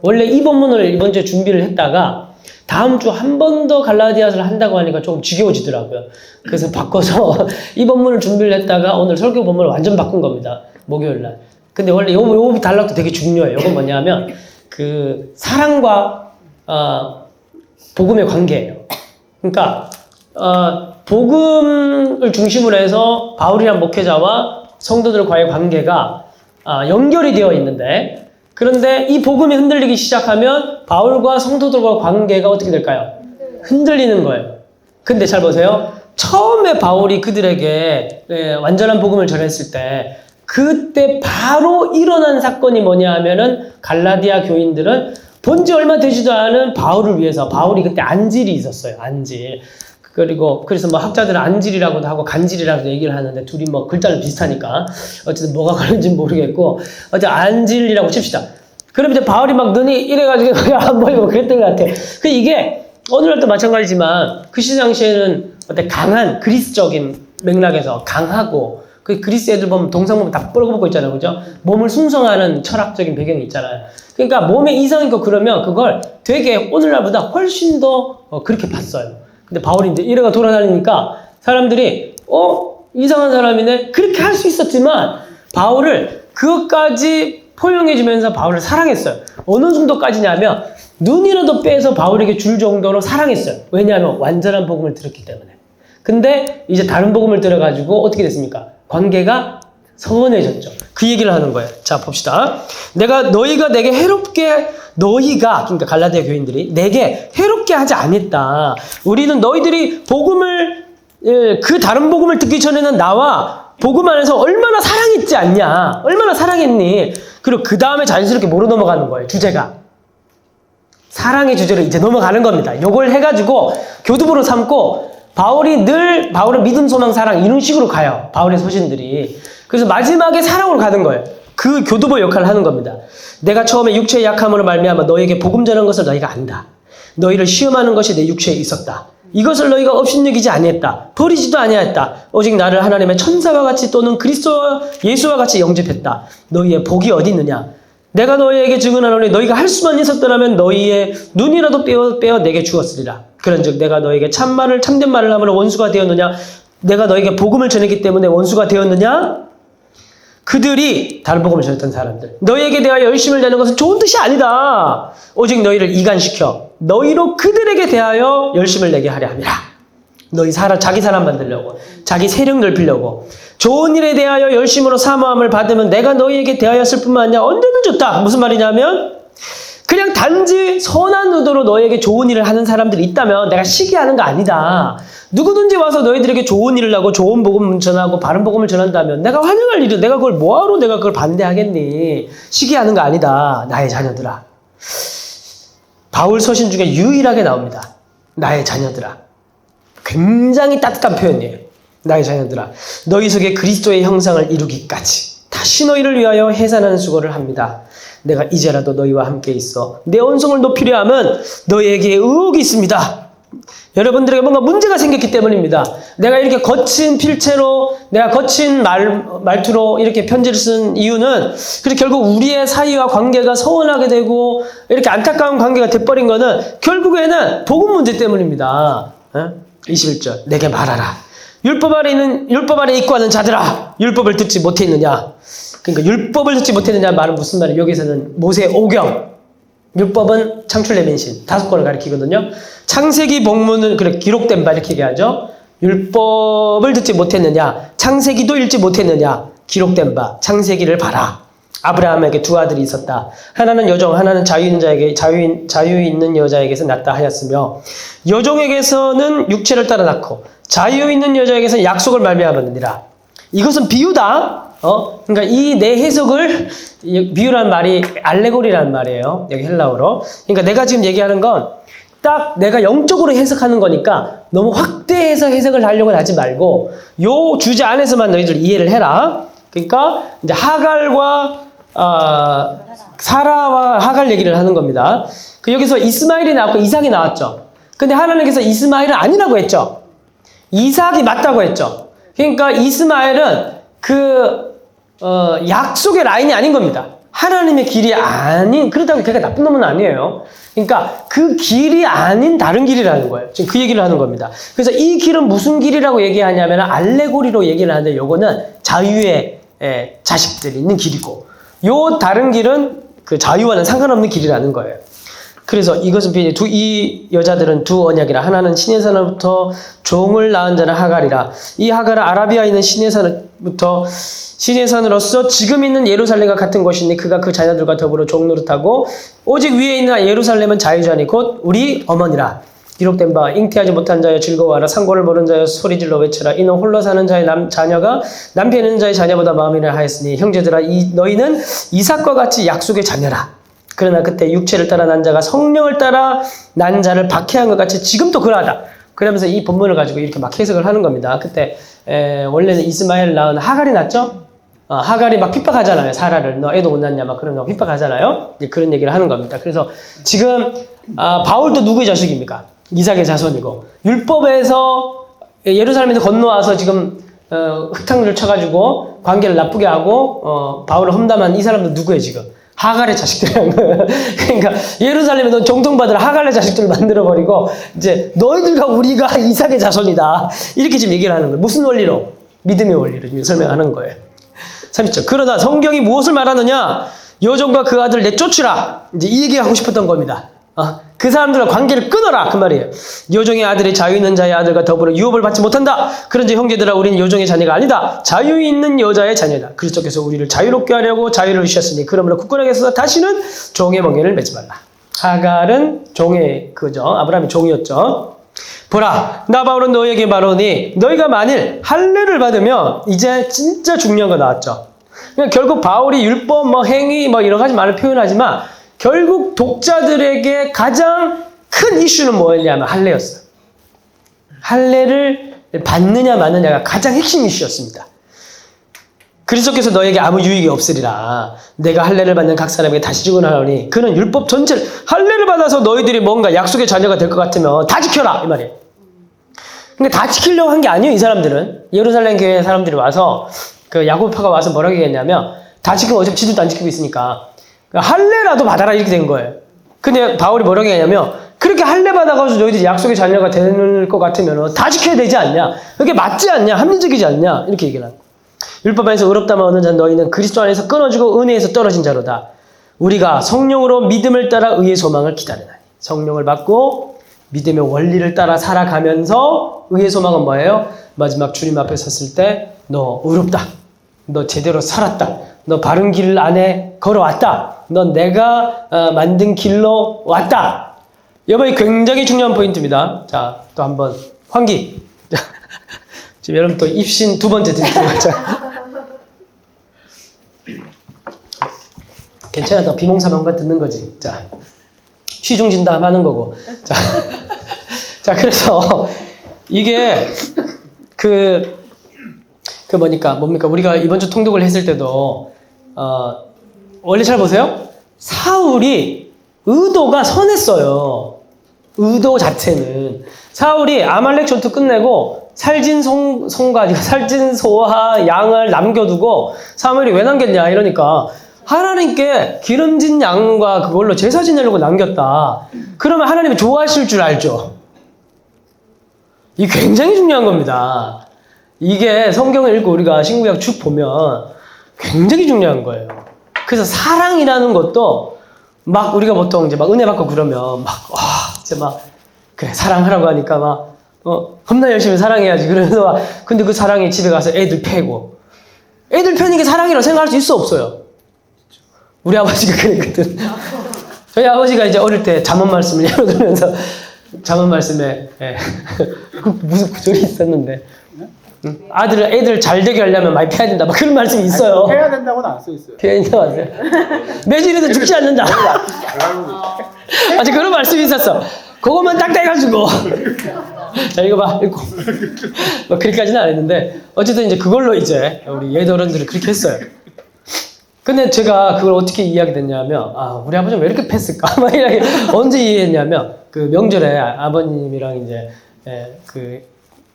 원래 이 본문을 이번 주에 준비를 했다가 다음 주 한 번 더 갈라디아서를 한다고 하니까 조금 지겨워지더라고요. 그래서 바꿔서 이 본문을 준비를 했다가 오늘 설교 본문을 완전 바꾼 겁니다. 목요일 날. 근데 원래 요 단락도 되게 중요해요. 이건 뭐냐면 사랑과 복음의 관계예요. 그러니까 복음을 중심으로 해서 바울이란 목회자와 성도들과의 관계가 연결이 되어 있는데, 그런데 이 복음이 흔들리기 시작하면 바울과 성도들과 관계가 어떻게 될까요? 흔들리는 거예요. 근데 잘 보세요. 처음에 바울이 그들에게 완전한 복음을 전했을 때 그때 바로 일어난 사건이 뭐냐 하면은 갈라디아 교인들은 본지 얼마 되지도 않은 바울을 위해서, 바울이 그때 안질이 있었어요. 안질. 그래서 뭐 학자들은 안질이라고도 하고 간질이라고도 얘기를 하는데 둘이 뭐 글자는 비슷하니까 어쨌든 뭐가 그런지는 모르겠고, 어쨌든 안질이라고 칩시다. 그럼 이제 바울이 막 눈이 이래가지고 안 보이고 그랬던 것 같아. 이게 오늘날도 마찬가지지만 그 시대 당시에는 어때 강한 그리스적인 맥락에서 강하고, 그 그리스 애들 보면 동상 보면 다 뻘거벗고 있잖아요. 그죠? 몸을 숭성하는 철학적인 배경이 있잖아요. 그러니까 몸에 이상 있고 그러면 그걸 되게 오늘날보다 훨씬 더 그렇게 봤어요. 근데 바울이 이제 이래가 돌아다니니까 사람들이 이상한 사람이네. 그렇게 할 수 있었지만 바울을 그것까지 포용해주면서 바울을 사랑했어요. 어느 정도까지냐면 눈이라도 빼서 바울에게 줄 정도로 사랑했어요. 왜냐하면 완전한 복음을 들었기 때문에. 근데 이제 다른 복음을 들어가지고 어떻게 됐습니까? 관계가 서운해졌죠. 그 얘기를 하는 거예요. 자, 봅시다. 너희가 내게 그러니까 갈라디아 교인들이 내게 해롭게 하지 않았다. 우리는 너희들이 그 다른 복음을 듣기 전에는 나와 복음 안에서 얼마나 사랑했지 않냐. 얼마나 사랑했니. 그리고 그 다음에 자연스럽게 뭐로 넘어가는 거예요. 주제가. 사랑의 주제로 이제 넘어가는 겁니다. 요걸 해가지고 교두보로 삼고 바울은 믿음, 소망, 사랑 이런 식으로 가요. 바울의 서신들이. 그래서 마지막에 사랑으로 가는 거예요. 그 교두보 역할을 하는 겁니다. 내가 처음에 육체의 약함으로 말미암아 너에게 복음 전한 것을 너희가 안다. 너희를 시험하는 것이 내 육체에 있었다. 이것을 너희가 업신여기지 아니했다. 버리지도 아니했다. 오직 나를 하나님의 천사와 같이 또는 그리스도 예수와 같이 영접했다. 너희의 복이 어디 있느냐? 내가 너희에게 증언하노니 너희가 할 수만 있었더라면 너희의 눈이라도 빼어 내게 주었으리라. 그런즉 내가 너에게 참된 말을 하므로 원수가 되었느냐? 내가 너에게 복음을 전했기 때문에 원수가 되었느냐? 그들이 다른 복음을 전했던 사람들. 너희에게 대하여 열심을 내는 것은 좋은 뜻이 아니다. 오직 너희를 이간시켜 너희로 그들에게 대하여 열심을 내게 하려 함이라. 너희 자기 사람 만들려고, 자기 세력 넓히려고, 좋은 일에 대하여 열심으로 사모함을 받으면 내가 너희에게 대하였을 뿐만 아니라 언제든 좋다. 무슨 말이냐면 그냥 단지 선한 의도로 너희에게 좋은 일을 하는 사람들이 있다면 내가 시기하는 거 아니다. 누구든지 와서 너희들에게 좋은 일을 하고 좋은 복음을 전하고 바른 복음을 전한다면 내가 환영할 일이야. 내가 그걸 뭐하러 내가 그걸 반대하겠니. 시기하는 거 아니다. 나의 자녀들아. 바울 서신 중에 유일하게 나옵니다. 나의 자녀들아. 굉장히 따뜻한 표현이에요. 나의 자녀들아. 너희 속에 그리스도의 형상을 이루기까지 다시 너희를 위하여 해산하는 수고를 합니다. 내가 이제라도 너희와 함께 있어 내 언성을 높이려 함은 너희에게 의혹이 있습니다. 여러분들에게 뭔가 문제가 생겼기 때문입니다. 내가 이렇게 거친 필체로, 내가 거친 말투로 이렇게 편지를 쓴 이유는 그래서 결국 우리의 사이와 관계가 서운하게 되고 이렇게 안타까운 관계가 돼버린 거는 결국에는 복음 문제 때문입니다. 21절 내게 말하라. 율법 아래 입고하는 자들아, 율법을 듣지 못했느냐. 그러니까 율법을 듣지 못했느냐 말은 무슨 말이에요? 여기서는 모세 오경, 율법은 창출내민신 5권을 가리키거든요. 창세기 복문은 그래 기록된 바 이렇게 얘기하죠. 율법을 듣지 못했느냐, 창세기도 읽지 못했느냐, 기록된 바 창세기를 봐라. 아브라함에게 두 아들이 있었다. 하나는 여종, 하나는 자유 있는 여자에게서 낳다 하였으며 여종에게서는 육체를 따라 낳고 자유 있는 여자에게서는 약속을 말미암았느니라. 이것은 비유다. 그러니까 이 내 해석을, 비유란 말이 알레고리라는 말이에요. 여기 헬라어로. 그러니까 내가 지금 얘기하는 건 딱 내가 영적으로 해석하는 거니까 너무 확대해서 해석을 하려고 하지 말고 요 주제 안에서만 너희들 이해를 해라. 그러니까 이제 하갈과 사라와 하갈 얘기를 하는 겁니다. 여기서 이스마엘이 나왔고 이삭이 나왔죠. 근데 하나님께서 이스마엘은 아니라고 했죠. 이삭이 맞다고 했죠. 그러니까 이스마엘은 약속의 라인이 아닌 겁니다. 하나님의 길이 아닌, 그렇다고 걔가 나쁜 놈은 아니에요. 그러니까 그 길이 아닌 다른 길이라는 거예요. 지금 그 얘기를 하는 겁니다. 그래서 이 길은 무슨 길이라고 얘기하냐면 알레고리로 얘기를 하는데 요거는 자유의 자식들이 있는 길이고 요 다른 길은 그 자유와는 상관없는 길이라는 거예요. 그래서 이것은 이 여자들은 두 언약이라. 하나는 시내산으로부터 종을 낳은 자는 하갈이라. 이 하갈은 아라비아에 있는 시내산으로서 지금 있는 예루살렘과 같은 것이니 그가 그 자녀들과 더불어 종 노릇하고 오직 위에 있는 예루살렘은 자유자니 곧 우리 어머니라. 기록된 바 잉태하지 못한 자여 즐거워하라. 상고를 모른 자여 소리질러 외쳐라. 이는 홀로 사는 자의 자녀가 남편 있는 자의 자녀보다 마음이라 하였으니 형제들아 너희는 이삭과 같이 약속의 자녀라. 그러나 그때 육체를 따라 난 자가 성령을 따라 난 자를 박해한 것 같이 지금도 그러하다. 그러면서 이 본문을 가지고 이렇게 막 해석을 하는 겁니다. 그때 원래는 이스마엘 낳은 하갈이 낳죠. 하갈이 막 핍박하잖아요. 사라를. 너 애도 못 낳냐 막 그런 거 핍박하잖아요. 이제 그런 얘기를 하는 겁니다. 그래서 지금 바울도 누구의 자식입니까? 이삭의 자손이고 율법에서 예루살렘에서 건너와서 지금 흙탕물을 쳐가지고 관계를 나쁘게 하고 바울을 험담한 이 사람도 누구예요 지금? 하갈의 자식들이라는 거예요. 그러니까 예루살렘에 넌 정통받으라 하갈의 자식들을 만들어버리고 이제 너희들과 우리가 이삭의 자손이다. 이렇게 지금 얘기를 하는 거예요. 무슨 원리로? 믿음의 원리로 지금 설명하는 거예요. 30절. 그러나 성경이 무엇을 말하느냐? 여종과 그 아들을 내쫓으라. 이제 이 얘기하고 싶었던 겁니다. 그 사람들과 관계를 끊어라 그 말이에요. 여종의 아들이 자유 있는 자의 아들과 더불어 유업을 받지 못한다. 그런지 형제들아 우리는 여종의 자녀가 아니다. 자유 있는 여자의 자녀다. 그리스도께서 우리를 자유롭게 하려고 자유를 주셨으니 그러므로 굳건하게 서서 다시는 종의 멍에를 매지 말라. 하갈은 종의 아브라함이 종이었죠. 보라 나 바울은 너희에게 말하노니 너희가 만일 할례를 받으면 이제 진짜 중요한 거 나왔죠. 그러니까 결국 바울이 율법 행위 여러 가지 말을 표현하지만 결국 독자들에게 가장 큰 이슈는 뭐였냐면 할례였어요. 할례를 받느냐 마느냐가 가장 핵심 이슈였습니다. 그리스도께서 너에게 아무 유익이 없으리라. 내가 할례를 받는 각 사람에게 다시 증언하노니 그는 율법 전체를 할례를 받아서 너희들이 뭔가 약속의 자녀가 될 것 같으면 다 지켜라 이 말이에요. 근데 다 지키려고 한 게 아니에요. 이 사람들은 예루살렘 교회 사람들이 와서 그 야고보파가 와서 뭐라고 얘기했냐면 다 지키면 어차피 지들도 안 지키고 있으니까 할례라도 받아라 이렇게 된 거예요. 근데 바울이 뭐라고 했냐면 그렇게 할례 받아가지고 너희들이 약속의 자녀가 될 것 같으면 다 지켜야 되지 않냐? 그게 맞지 않냐? 합리적이지 않냐? 이렇게 얘기를 하는 거예요. 율법 안에서 의롭다만 얻는 자는 너희는 그리스도 안에서 끊어지고 은혜에서 떨어진 자로다. 우리가 성령으로 믿음을 따라 의의 소망을 기다리나니. 성령을 받고 믿음의 원리를 따라 살아가면서 의의 소망은 뭐예요? 마지막 주님 앞에 섰을 때 너 의롭다. 너 제대로 살았다. 너 바른 길 안에 걸어왔다. 넌 내가 만든 길로 왔다. 이번에 굉장히 중요한 포인트입니다. 자, 또 한번 환기. 지금 여러분 또 입신 두 번째 드릴게요. 괜찮아. 너 비몽사몽간 듣는 거지. 자, 취중진담 하는 거고. 자, 자, 그래서 이게 뭡니까? 우리가 이번 주 통독을 했을 때도, 원래 잘 보세요. 사울이 의도가 선했어요. 의도 자체는. 사울이 아말렉 전투 끝내고 살진 소와 양을 남겨두고 사무엘이 왜 남겼냐 이러니까 하나님께 기름진 양과 그걸로 제사 지내려고 남겼다. 그러면 하나님이 좋아하실 줄 알죠. 이게 굉장히 중요한 겁니다. 이게 성경을 읽고 우리가 신구약 쭉 보면 굉장히 중요한 거예요. 그래서 사랑이라는 것도 막 우리가 보통 이제 막 은혜 받고 그러면 진짜 그래 사랑하라고 하니까 겁나 열심히 사랑해야지. 그러면서 근데 그 사랑이 집에 가서 애들 패고 애들 패는 게 사랑이라고 생각할 수 있어 없어요? 우리 아버지가 그랬거든. 저희 아버지가 이제 어릴 때 잠언 말씀을 열어두면서 잠언 말씀에 무슨 구절이 있었는데 애들 잘 되게 하려면 많이 패야 된다. 막 그런 말씀이 있어요. 패야 된다고는 안 써 있어요. 패야 된다고 안 써요. 매질해도 죽지 않는다. 아직 그런 말씀이 있었어. 그것만 딱 떼가지고. 자, 이거 봐. 읽고. 그렇게까지는 안 했는데, 어쨌든 이제 그걸로 이제 우리 예대 어른들이 그렇게 했어요. 근데 제가 그걸 어떻게 이해하게 됐냐면, 우리 아버지는 왜 이렇게 패했을까? 언제 이해했냐면, 그 명절에 아버님이랑 이제,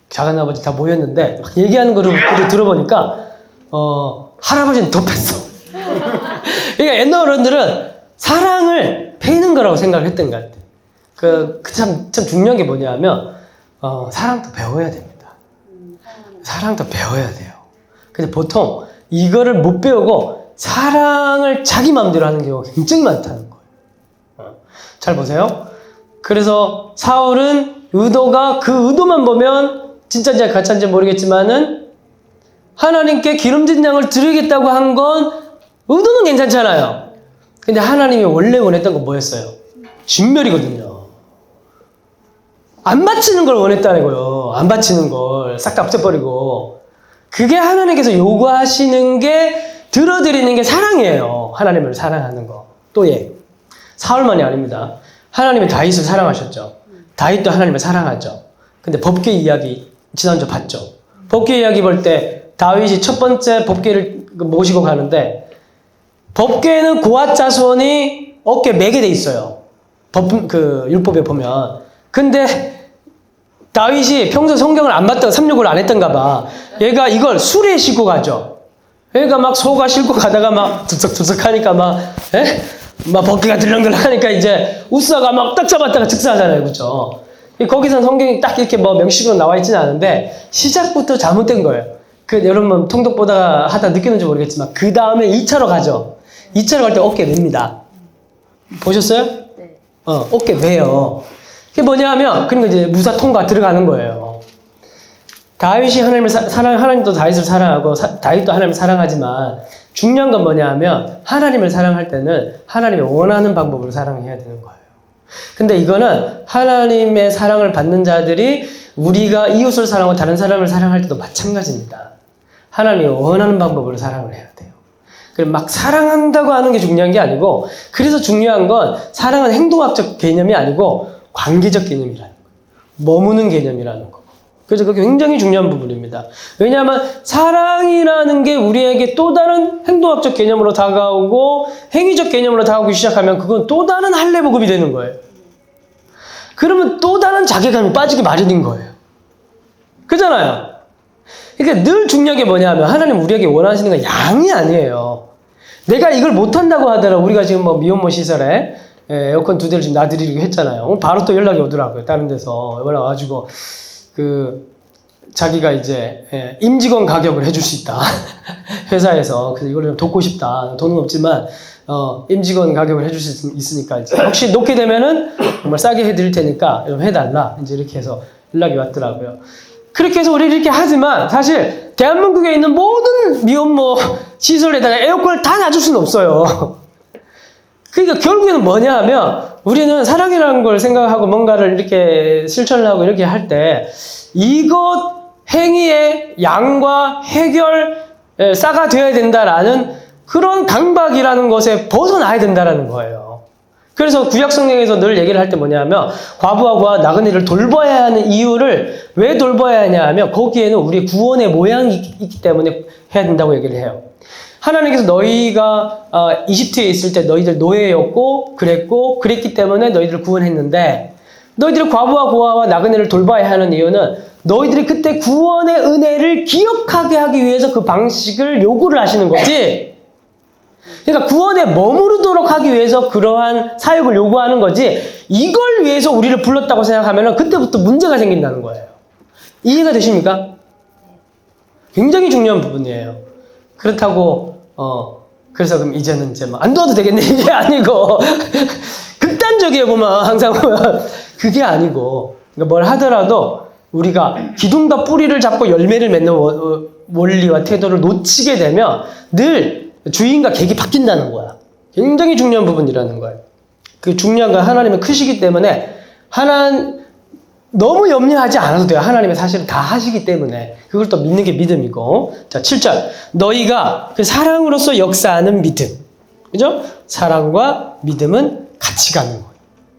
작은아버지 다 모였는데, 막 얘기하는 거를 들어보니까, 할아버지는 더 팼어. 그러니까 옛날 어른들은 사랑을 패는 거라고 생각을 했던 것 같아요. 참 중요한 게 뭐냐면, 사랑도 배워야 됩니다. 사랑도 배워야 돼요. 근데 보통 이거를 못 배우고 사랑을 자기 마음대로 하는 경우가 굉장히 많다는 거예요. 잘 보세요. 그래서 사울은 의도가 그 의도만 보면 진짜인지 가짜인지 모르겠지만은 하나님께 기름진 양을 드리겠다고 한 건 의도는 괜찮잖아요. 근데 하나님이 원래 원했던 건 뭐였어요? 진멸이거든요. 안 바치는 걸 원했다는 거예요. 안 바치는 걸 싹 다 없애버리고. 그게 하나님께서 요구하시는 게 들어드리는 게 사랑이에요. 하나님을 사랑하는 거. 또 사울만이 아닙니다. 하나님이 다윗을 사랑하셨죠. 다윗도 하나님을 사랑하죠. 근데 법궤 이야기 지난주 봤죠. 법궤 이야기 볼 때 다윗이 첫 번째 법궤를 모시고 가는데 법궤는 고앗 자손이 어깨 매게 돼 있어요. 율법에 보면. 근데 다윗이 평소 성경을 안 봤다가 삼육을 안 했던가 봐. 얘가 이걸 수레에 싣고 가죠. 그러니까 막 소가 싣고 가다가 막 들썩들썩 하니까 막 법궤가 들렁들렁 하니까 이제 우사가 막 딱 잡았다가 즉사하잖아요. 그죠? 거기선 성경이 딱 이렇게 명식으로 나와 있지는 않은데 시작부터 잘못된 거예요. 여러분 통독보다 하다 느꼈는지 모르겠지만 그 다음에 2차로 가죠. 2차로 갈 때 어깨 맵니다. 보셨어요? 네. 어깨 매요. 그게 뭐냐면 그러니까 이제 무사 통과 들어가는 거예요. 다윗이 하나님도 다윗을 사랑하고 다윗도 하나님을 사랑하지만 중요한 건 뭐냐면 하나님을 사랑할 때는 하나님이 원하는 방법으로 사랑해야 되는 거예요. 근데 이거는 하나님의 사랑을 받는 자들이 우리가 이웃을 사랑하고 다른 사람을 사랑할 때도 마찬가지입니다. 하나님이 원하는 방법으로 사랑을 해야 돼요. 그리고 막 사랑한다고 하는 게 중요한 게 아니고 그래서 중요한 건 사랑은 행동학적 개념이 아니고 관계적 개념이라는 거예요. 머무는 개념이라는 거. 그래서 그게 굉장히 중요한 부분입니다. 왜냐하면 사랑이라는 게 우리에게 또 다른 행동학적 개념으로 다가오고 행위적 개념으로 다가오기 시작하면 그건 또 다른 할례복음이 되는 거예요. 그러면 또 다른 자괴감이 빠지기 마련인 거예요. 그잖아요. 그러니까 늘 중요한 게 뭐냐면 하나님 우리에게 원하시는 건 양이 아니에요. 내가 이걸 못한다고 하더라도 우리가 지금 미혼모 시설에 에어컨 2대를 지금 놔드리기로 했잖아요. 바로 또 연락이 오더라고요. 다른 데서 연락 와가지고 자기가 이제 임직원 가격을 해줄 수 있다. 회사에서. 그래서 이걸 좀 돕고 싶다. 돈은 없지만 임직원 가격을 해줄 수 있으니까 이제 혹시 놓게 되면은 정말 싸게 해드릴 테니까 좀 해달라. 이제 이렇게 해서 연락이 왔더라고요. 그렇게 해서 우리 이렇게 하지만 사실 대한민국에 있는 모든 미혼모 시설에다가 에어컨을 다 놔줄 수는 없어요. 그러니까 결국에는 뭐냐 하면 우리는 사랑이라는 걸 생각하고 뭔가를 이렇게 실천을 하고 이렇게 할 때 이것 행위의 양과 해결 싸가 되어야 된다라는 그런 강박이라는 것에 벗어나야 된다라는 거예요. 그래서 구약 성경에서 늘 얘기를 할 때 뭐냐면 과부하고 나그네를 돌봐야 하는 이유를 왜 돌봐야 하냐 하면 거기에는 우리의 구원의 모양이 있기 때문에 해야 된다고 얘기를 해요. 하나님께서 너희가 이집트에 있을 때 너희들 노예였고 그랬기 때문에 너희들을 구원했는데 너희들이 과부와 고아와 나그네를 돌봐야 하는 이유는 너희들이 그때 구원의 은혜를 기억하게 하기 위해서 그 방식을 요구를 하시는 거지. 그러니까 구원에 머무르도록 하기 위해서 그러한 사역을 요구하는 거지 이걸 위해서 우리를 불렀다고 생각하면 그때부터 문제가 생긴다는 거예요. 이해가 되십니까? 굉장히 중요한 부분이에요. 그렇다고 그래서 그럼 이제는 이제 뭐 안 도와도 되겠네 이게 아니고 극단적이에요. 보면 항상 보면 그게 아니고 그러니까 뭘 하더라도 우리가 기둥과 뿌리를 잡고 열매를 맺는 원리와 태도를 놓치게 되면 늘 주인과 객이 바뀐다는 거야. 굉장히 중요한 부분이라는 거예요. 그 중요한 건 하나님은 크시기 때문에 너무 염려하지 않아도 돼요. 하나님은 사실은 다 하시기 때문에. 그걸 또 믿는 게 믿음이고. 자, 7절. 너희가 그 사랑으로서 역사하는 믿음. 그죠? 사랑과 믿음은 같이 가는 거예요.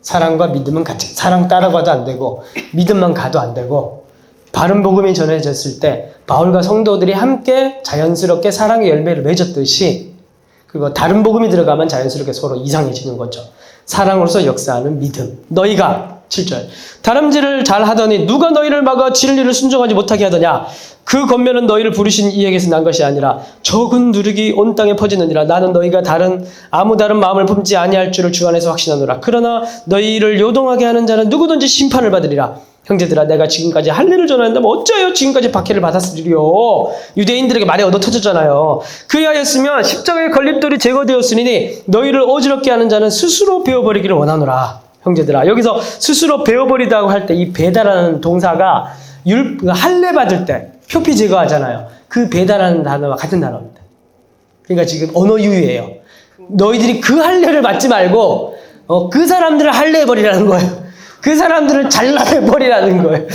사랑과 믿음은 같이. 사랑 따라가도 안 되고, 믿음만 가도 안 되고, 바른 복음이 전해졌을 때, 바울과 성도들이 함께 자연스럽게 사랑의 열매를 맺었듯이, 그리고 다른 복음이 들어가면 자연스럽게 서로 이상해지는 거죠. 사랑으로서 역사하는 믿음. 너희가 7절. 다름질을 잘 하더니 누가 너희를 막아 진리를 순종하지 못하게 하더냐. 그 권면은 너희를 부르신 이에게서 난 것이 아니라 적은 누룩이 온 땅에 퍼지느니라. 나는 너희가 아무 다른 마음을 품지 아니할 줄을 주 안에서 확신하노라. 그러나 너희를 요동하게 하는 자는 누구든지 심판을 받으리라. 형제들아, 내가 지금까지 할례를 전하는데 어쩌여 지금까지 박해를 받았으리요. 유대인들에게 말이 얻어 터졌잖아요. 그리하였으면 십자가의 걸림돌이 제거되었으니 너희를 어지럽게 하는 자는 스스로 베어버리기를 원하노라. 형제들아, 여기서 스스로 베어버리다고 할 때 이 배다라는 동사가 할례 받을 때 표피 제거하잖아요. 그 배다라는 단어와 같은 단어입니다. 그러니까 지금 언어 유희예요. 너희들이 그 할례를 받지 말고 그 사람들을 할례해버리라는 거예요. 그 사람들을 잘라내버리라는 거예요.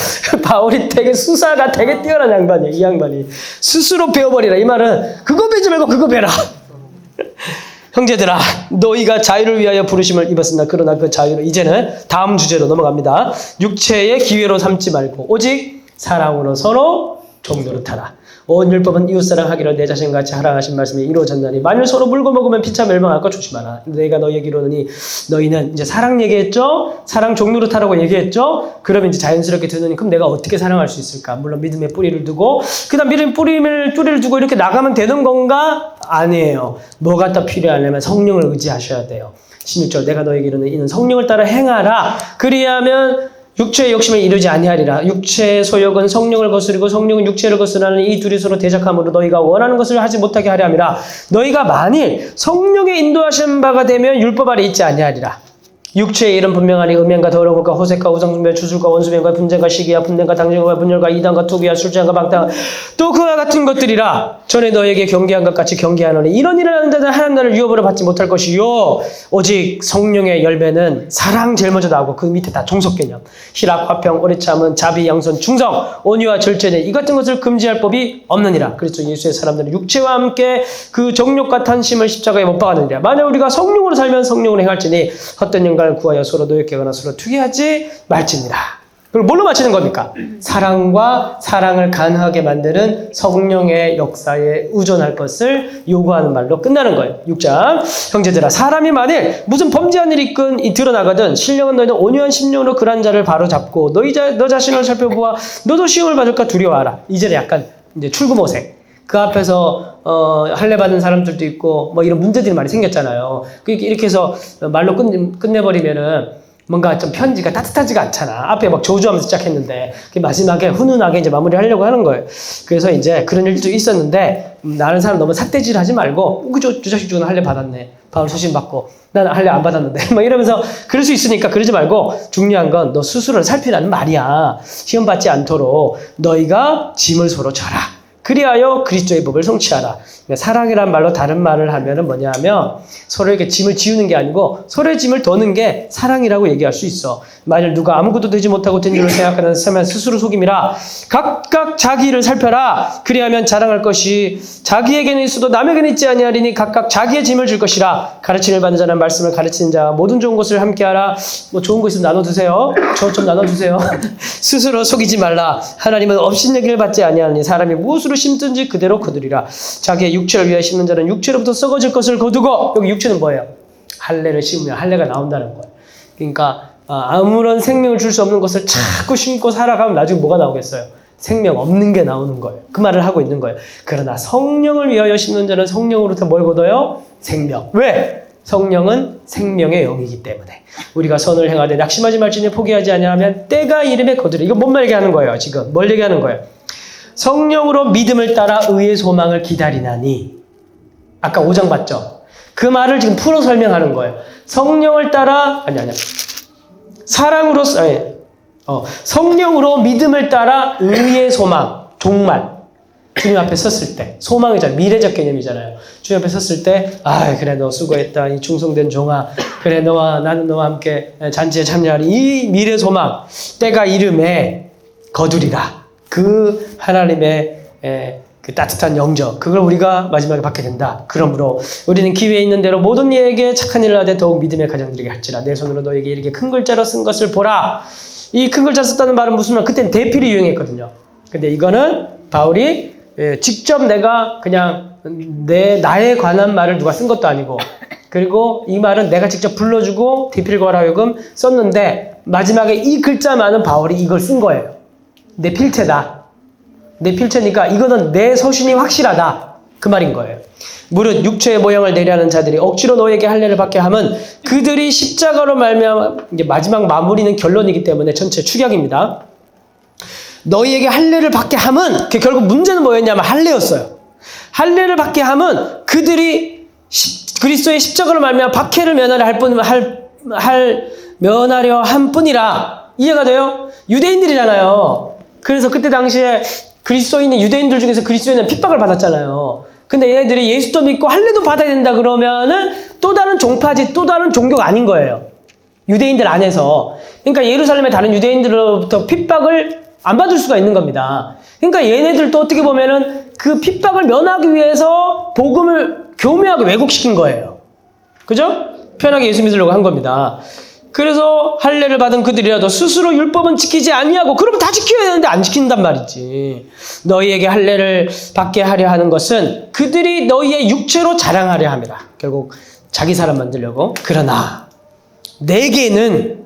바울이 되게 수사가 되게 뛰어난 양반이에요. 이 양반이. 스스로 베어버리라. 이 말은 그거 베지 말고 그거 베라. 형제들아, 너희가 자유를 위하여 부르심을 입었으나 그러나 그 자유를 이제는 다음 주제로 넘어갑니다. 육체의 기회로 삼지 말고 오직 사랑으로 서로 종노릇하라. 온 율법은 이웃사랑하기를 내 자신같이 하라 하신 말씀이 이루어졌나니 만일 서로 물고 먹으면 피차 멸망할 것 조심하라. 내가 너희에게 이르노니 너희는 이제 사랑 얘기했죠? 사랑 종노릇하라고 얘기했죠? 그러면 이제 자연스럽게 되더니 그럼 내가 어떻게 사랑할 수 있을까? 물론 믿음의 뿌리를 두고 그 다음 믿음의 뿌리를 두고 이렇게 나가면 되는 건가? 아니에요. 뭐가 더 필요하냐면 성령을 의지하셔야 돼요. 16절 내가 너희에게 이르노니 이는 성령을 따라 행하라. 그리하면 육체의 욕심을 이루지 아니하리라. 육체의 소욕은 성령을 거스르고 성령은 육체를 거스르는 이 둘이 서로 대적함으로 너희가 원하는 것을 하지 못하게 하려 함이라. 너희가 만일 성령의 인도하신 바가 되면 율법 아래 있지 아니하리라. 육체의 일은 분명하니 음행과 더러운 것과 호색과 우상숭배, 주술과 원수명과 분쟁과 시기와 분쟁과 당쟁과 분열과 이단과 투기와 술취함과 방탕 또 그와 같은 것들이라. 전에 너에게 경계한 것 같이 경계하노니 이런 일을 하는 자들은 하나님 나라를 유업으로 받지 못할 것이요 오직 성령의 열매는 사랑 제일 먼저 나오고 그 밑에 다 종속 개념 희락, 화평, 오래 참음, 자비, 양선, 충성, 온유와 절제는 이 같은 것을 금지할 법이 없느니라. 그리스도 예수의 사람들은 육체와 함께 그 정욕과 탄심을 십자가에 못 박았느니라. 만약 우리가 성령으로 살면 성령으로 행할지니 헛된 영광을 구하여 서로 노역하거나 서로 투기하지 말지니라. 그걸 뭘로 맞추는 겁니까? 사랑과 사랑을 가능하게 만드는 성령의 역사에 의존할 것을 요구하는 말로 끝나는 거예요. 6장 형제들아, 사람이 만일 무슨 범죄한 일이 드러나거든 신령은 너희는 온유한 심령으로 그런 자를 바로잡고 너 자신을 살펴보아 너도 시험을 받을까 두려워하라. 이제는 약간 이제 출구모색. 그 앞에서 할례 받은 사람들도 있고 뭐 이런 문제들이 많이 생겼잖아요. 이렇게 해서 말로 끝내버리면은 뭔가 좀 편지가 따뜻하지가 않잖아. 앞에 막 저주하면서 시작했는데 마지막에 훈훈하게 이제 마무리하려고 하는 거예요. 그래서 이제 그런 일도 있었는데 나는 사람 너무 삿대질하지 말고 저 자식 죽은 할례 받았네. 바울 소신 받고 나는 할례 안 받았는데 막 이러면서 그럴 수 있으니까 그러지 말고 중요한 건 너 스스로를 살피라는 말이야. 시험 받지 않도록 너희가 짐을 서로 져라. 그리하여 그리스도의 법을 성취하라. 그러니까 사랑이란 말로 다른 말을 하면은 뭐냐 하면 서로에게 짐을 지우는 게 아니고 서로의 짐을 더는 게 사랑이라고 얘기할 수 있어. 만일 누가 아무것도 되지 못하고 된 줄로 생각하는 사람은 스스로 속임이라. 각각 자기 일을 살펴라. 그리하면 자랑할 것이 자기에게는 있어도 남에게는 있지 아니하리니 각각 자기의 짐을 줄 것이라. 가르침을 받는 자는 말씀을 가르치는 자 모든 좋은 것을 함께하라. 뭐 좋은 거 있으면 나눠주세요. 저 좀 나눠주세요. 스스로 속이지 말라. 하나님은 업신여김을 받지 아니하니 사람이 무엇으로 심든지 그대로 거두리라. 자기의 육체를 위하여 심는 자는 육체로부터 썩어질 것을 거두고. 여기 육체는 뭐예요? 할례를 심으면 할례가 나온다는 거예요. 그러니까 아무런 생명을 줄 수 없는 것을 자꾸 심고 살아가면 나중에 뭐가 나오겠어요? 생명 없는 게 나오는 거예요. 그 말을 하고 있는 거예요. 그러나 성령을 위하여 심는 자는 성령으로부터 뭘 거둬요? 생명. 왜? 성령은 생명의 영이기 때문에. 우리가 선을 행하되 낙심하지 말지니 포기하지 아니하면 때가 이름에 거두리. 이거 뭔 말 얘기하는 거예요? 지금 뭘 얘기하는 거예요? 성령으로 믿음을 따라 의의 소망을 기다리나니. 아까 5장 봤죠? 그 말을 지금 풀어 설명하는 거예요. 성령을 따라 사랑으로 성령으로 믿음을 따라 의의 소망, 종말. 주님 앞에 섰을 때 소망이잖아요. 미래적 개념이잖아요. 주님 앞에 섰을 때 그래 너 수고했다. 이 충성된 종아. 그래 나는 너와 함께 잔치에 참여하리. 이 미래 소망 때가 이름에 거두리라. 그 하나님의 그 따뜻한 영적 그걸 우리가 마지막에 받게 된다. 그러므로 우리는 기회에 있는 대로 모든 이에게 착한 일을 하되 더욱 믿음의 가정들에게 할지라. 내 손으로 너에게 이렇게 큰 글자로 쓴 것을 보라. 이 큰 글자 썼다는 말은 무슨 말? 그때는 대필이 유행했거든요. 근데 이거는 바울이 직접 내가 그냥 나에 관한 말을 누가 쓴 것도 아니고, 그리고 이 말은 내가 직접 불러주고 대필과로 하여금 썼는데 마지막에 이 글자만은 바울이 이걸 쓴 거예요. 내 필체다. 내 필체니까 이거는 내 서신이 확실하다. 그 말인 거예요. 무릇 육체의 모양을 내려하는 자들이 억지로 너에게 할례를 받게 하면 그들이 십자가로 말미암아, 이게 마지막 마무리는 결론이기 때문에 전체 축약입니다. 너희에게 할례를 받게 하면, 결국 문제는 뭐였냐면 할례였어요. 할례를 받게 하면 그들이 그리스도의 십자가로 말미암아 박해를 면하려 한 뿐이라. 이해가 돼요? 유대인들이잖아요. 그래서 그때 당시에 그리스도인은 유대인들 중에서 그리스도인은 핍박을 받았잖아요. 근데 얘네들이 예수도 믿고 할례도 받아야 된다 그러면은 또 다른 종파지, 또 다른 종교가 아닌 거예요. 유대인들 안에서. 그러니까 예루살렘의 다른 유대인들로부터 핍박을 안 받을 수가 있는 겁니다. 그러니까 얘네들도 어떻게 보면은 그 핍박을 면하기 위해서 복음을 교묘하게 왜곡시킨 거예요. 그죠? 편하게 예수 믿으려고 한 겁니다. 그래서 할례를 받은 그들이라도 스스로 율법은 지키지 아니하고, 그러면 다 지켜야 되는데 안 지킨단 말이지. 너희에게 할례를 받게 하려 하는 것은 그들이 너희의 육체로 자랑하려 함이라. 결국 자기 사람 만들려고. 그러나 내게는,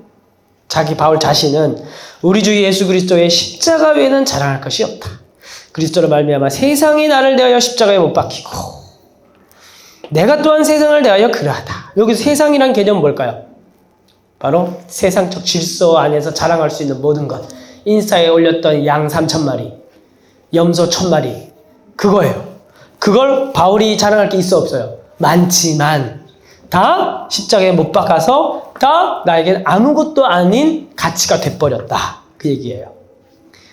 바울 자신은 우리 주 예수 그리스도의 십자가 외에는 자랑할 것이 없다. 그리스도로 말미암아 세상이 나를 대하여 십자가에 못 박히고 내가 또한 세상을 대하여 그러하다. 여기서 세상이란 개념은 뭘까요? 바로 세상적 질서 안에서 자랑할 수 있는 모든 것. 인스타에 올렸던 양 3,000마리, 염소 1,000마리, 그거예요. 그걸 바울이 자랑할 게 있어 없어요? 많지만 다 십자가에 못 박아서 다 나에겐 아무것도 아닌 가치가 돼버렸다. 그 얘기예요.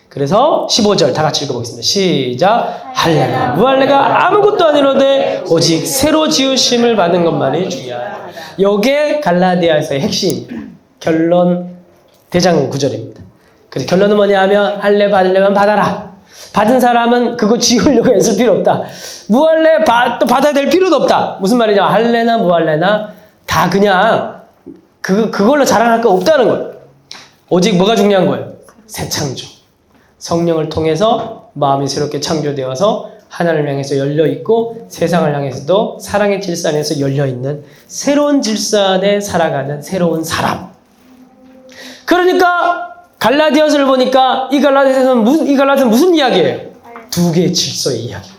그래서 15절 다 같이 읽어보겠습니다. 시작. 할례나 무할례가 아무것도 아니로되 오직 새로 지으심을 받는 것만이 중요하다. 요게 갈라디아에서의 핵심입니다. 결론 대장 구절입니다. 그래서 결론은 뭐냐 하면 할례 받으려면 받아라. 받은 사람은 그거 지우려고 애쓸 필요 없다. 무할례 또 받아야 될 필요도 없다. 무슨 말이냐? 할례나 무할례나 다 그냥 그걸로 자랑할 거 없다는 거예요. 오직 뭐가 중요한 거예요? 새 창조. 성령을 통해서 마음이 새롭게 창조되어서 하나님을 향해서 열려있고 세상을 향해서도 사랑의 질서 안에서 열려있는 새로운 질서 안에 살아가는 새로운 사람. 그러니까 갈라디아서를 보니까 이 갈라디아서는 무슨 이야기예요? 두 개의 질서의 이야기인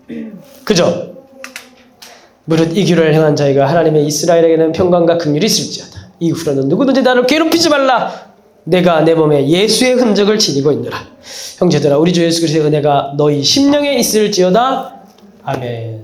거예요. 그죠? 무릇 이 규례를 행한 자에게 하나님의 이스라엘에게는 평강과 긍휼이 있을지어다. 이후로는 누구든지 나를 괴롭히지 말라. 내가 내 몸에 예수의 흔적을 지니고 있노라. 형제들아, 우리 주 예수 그리스도의 은혜가 너희 심령에 있을지어다. 아멘.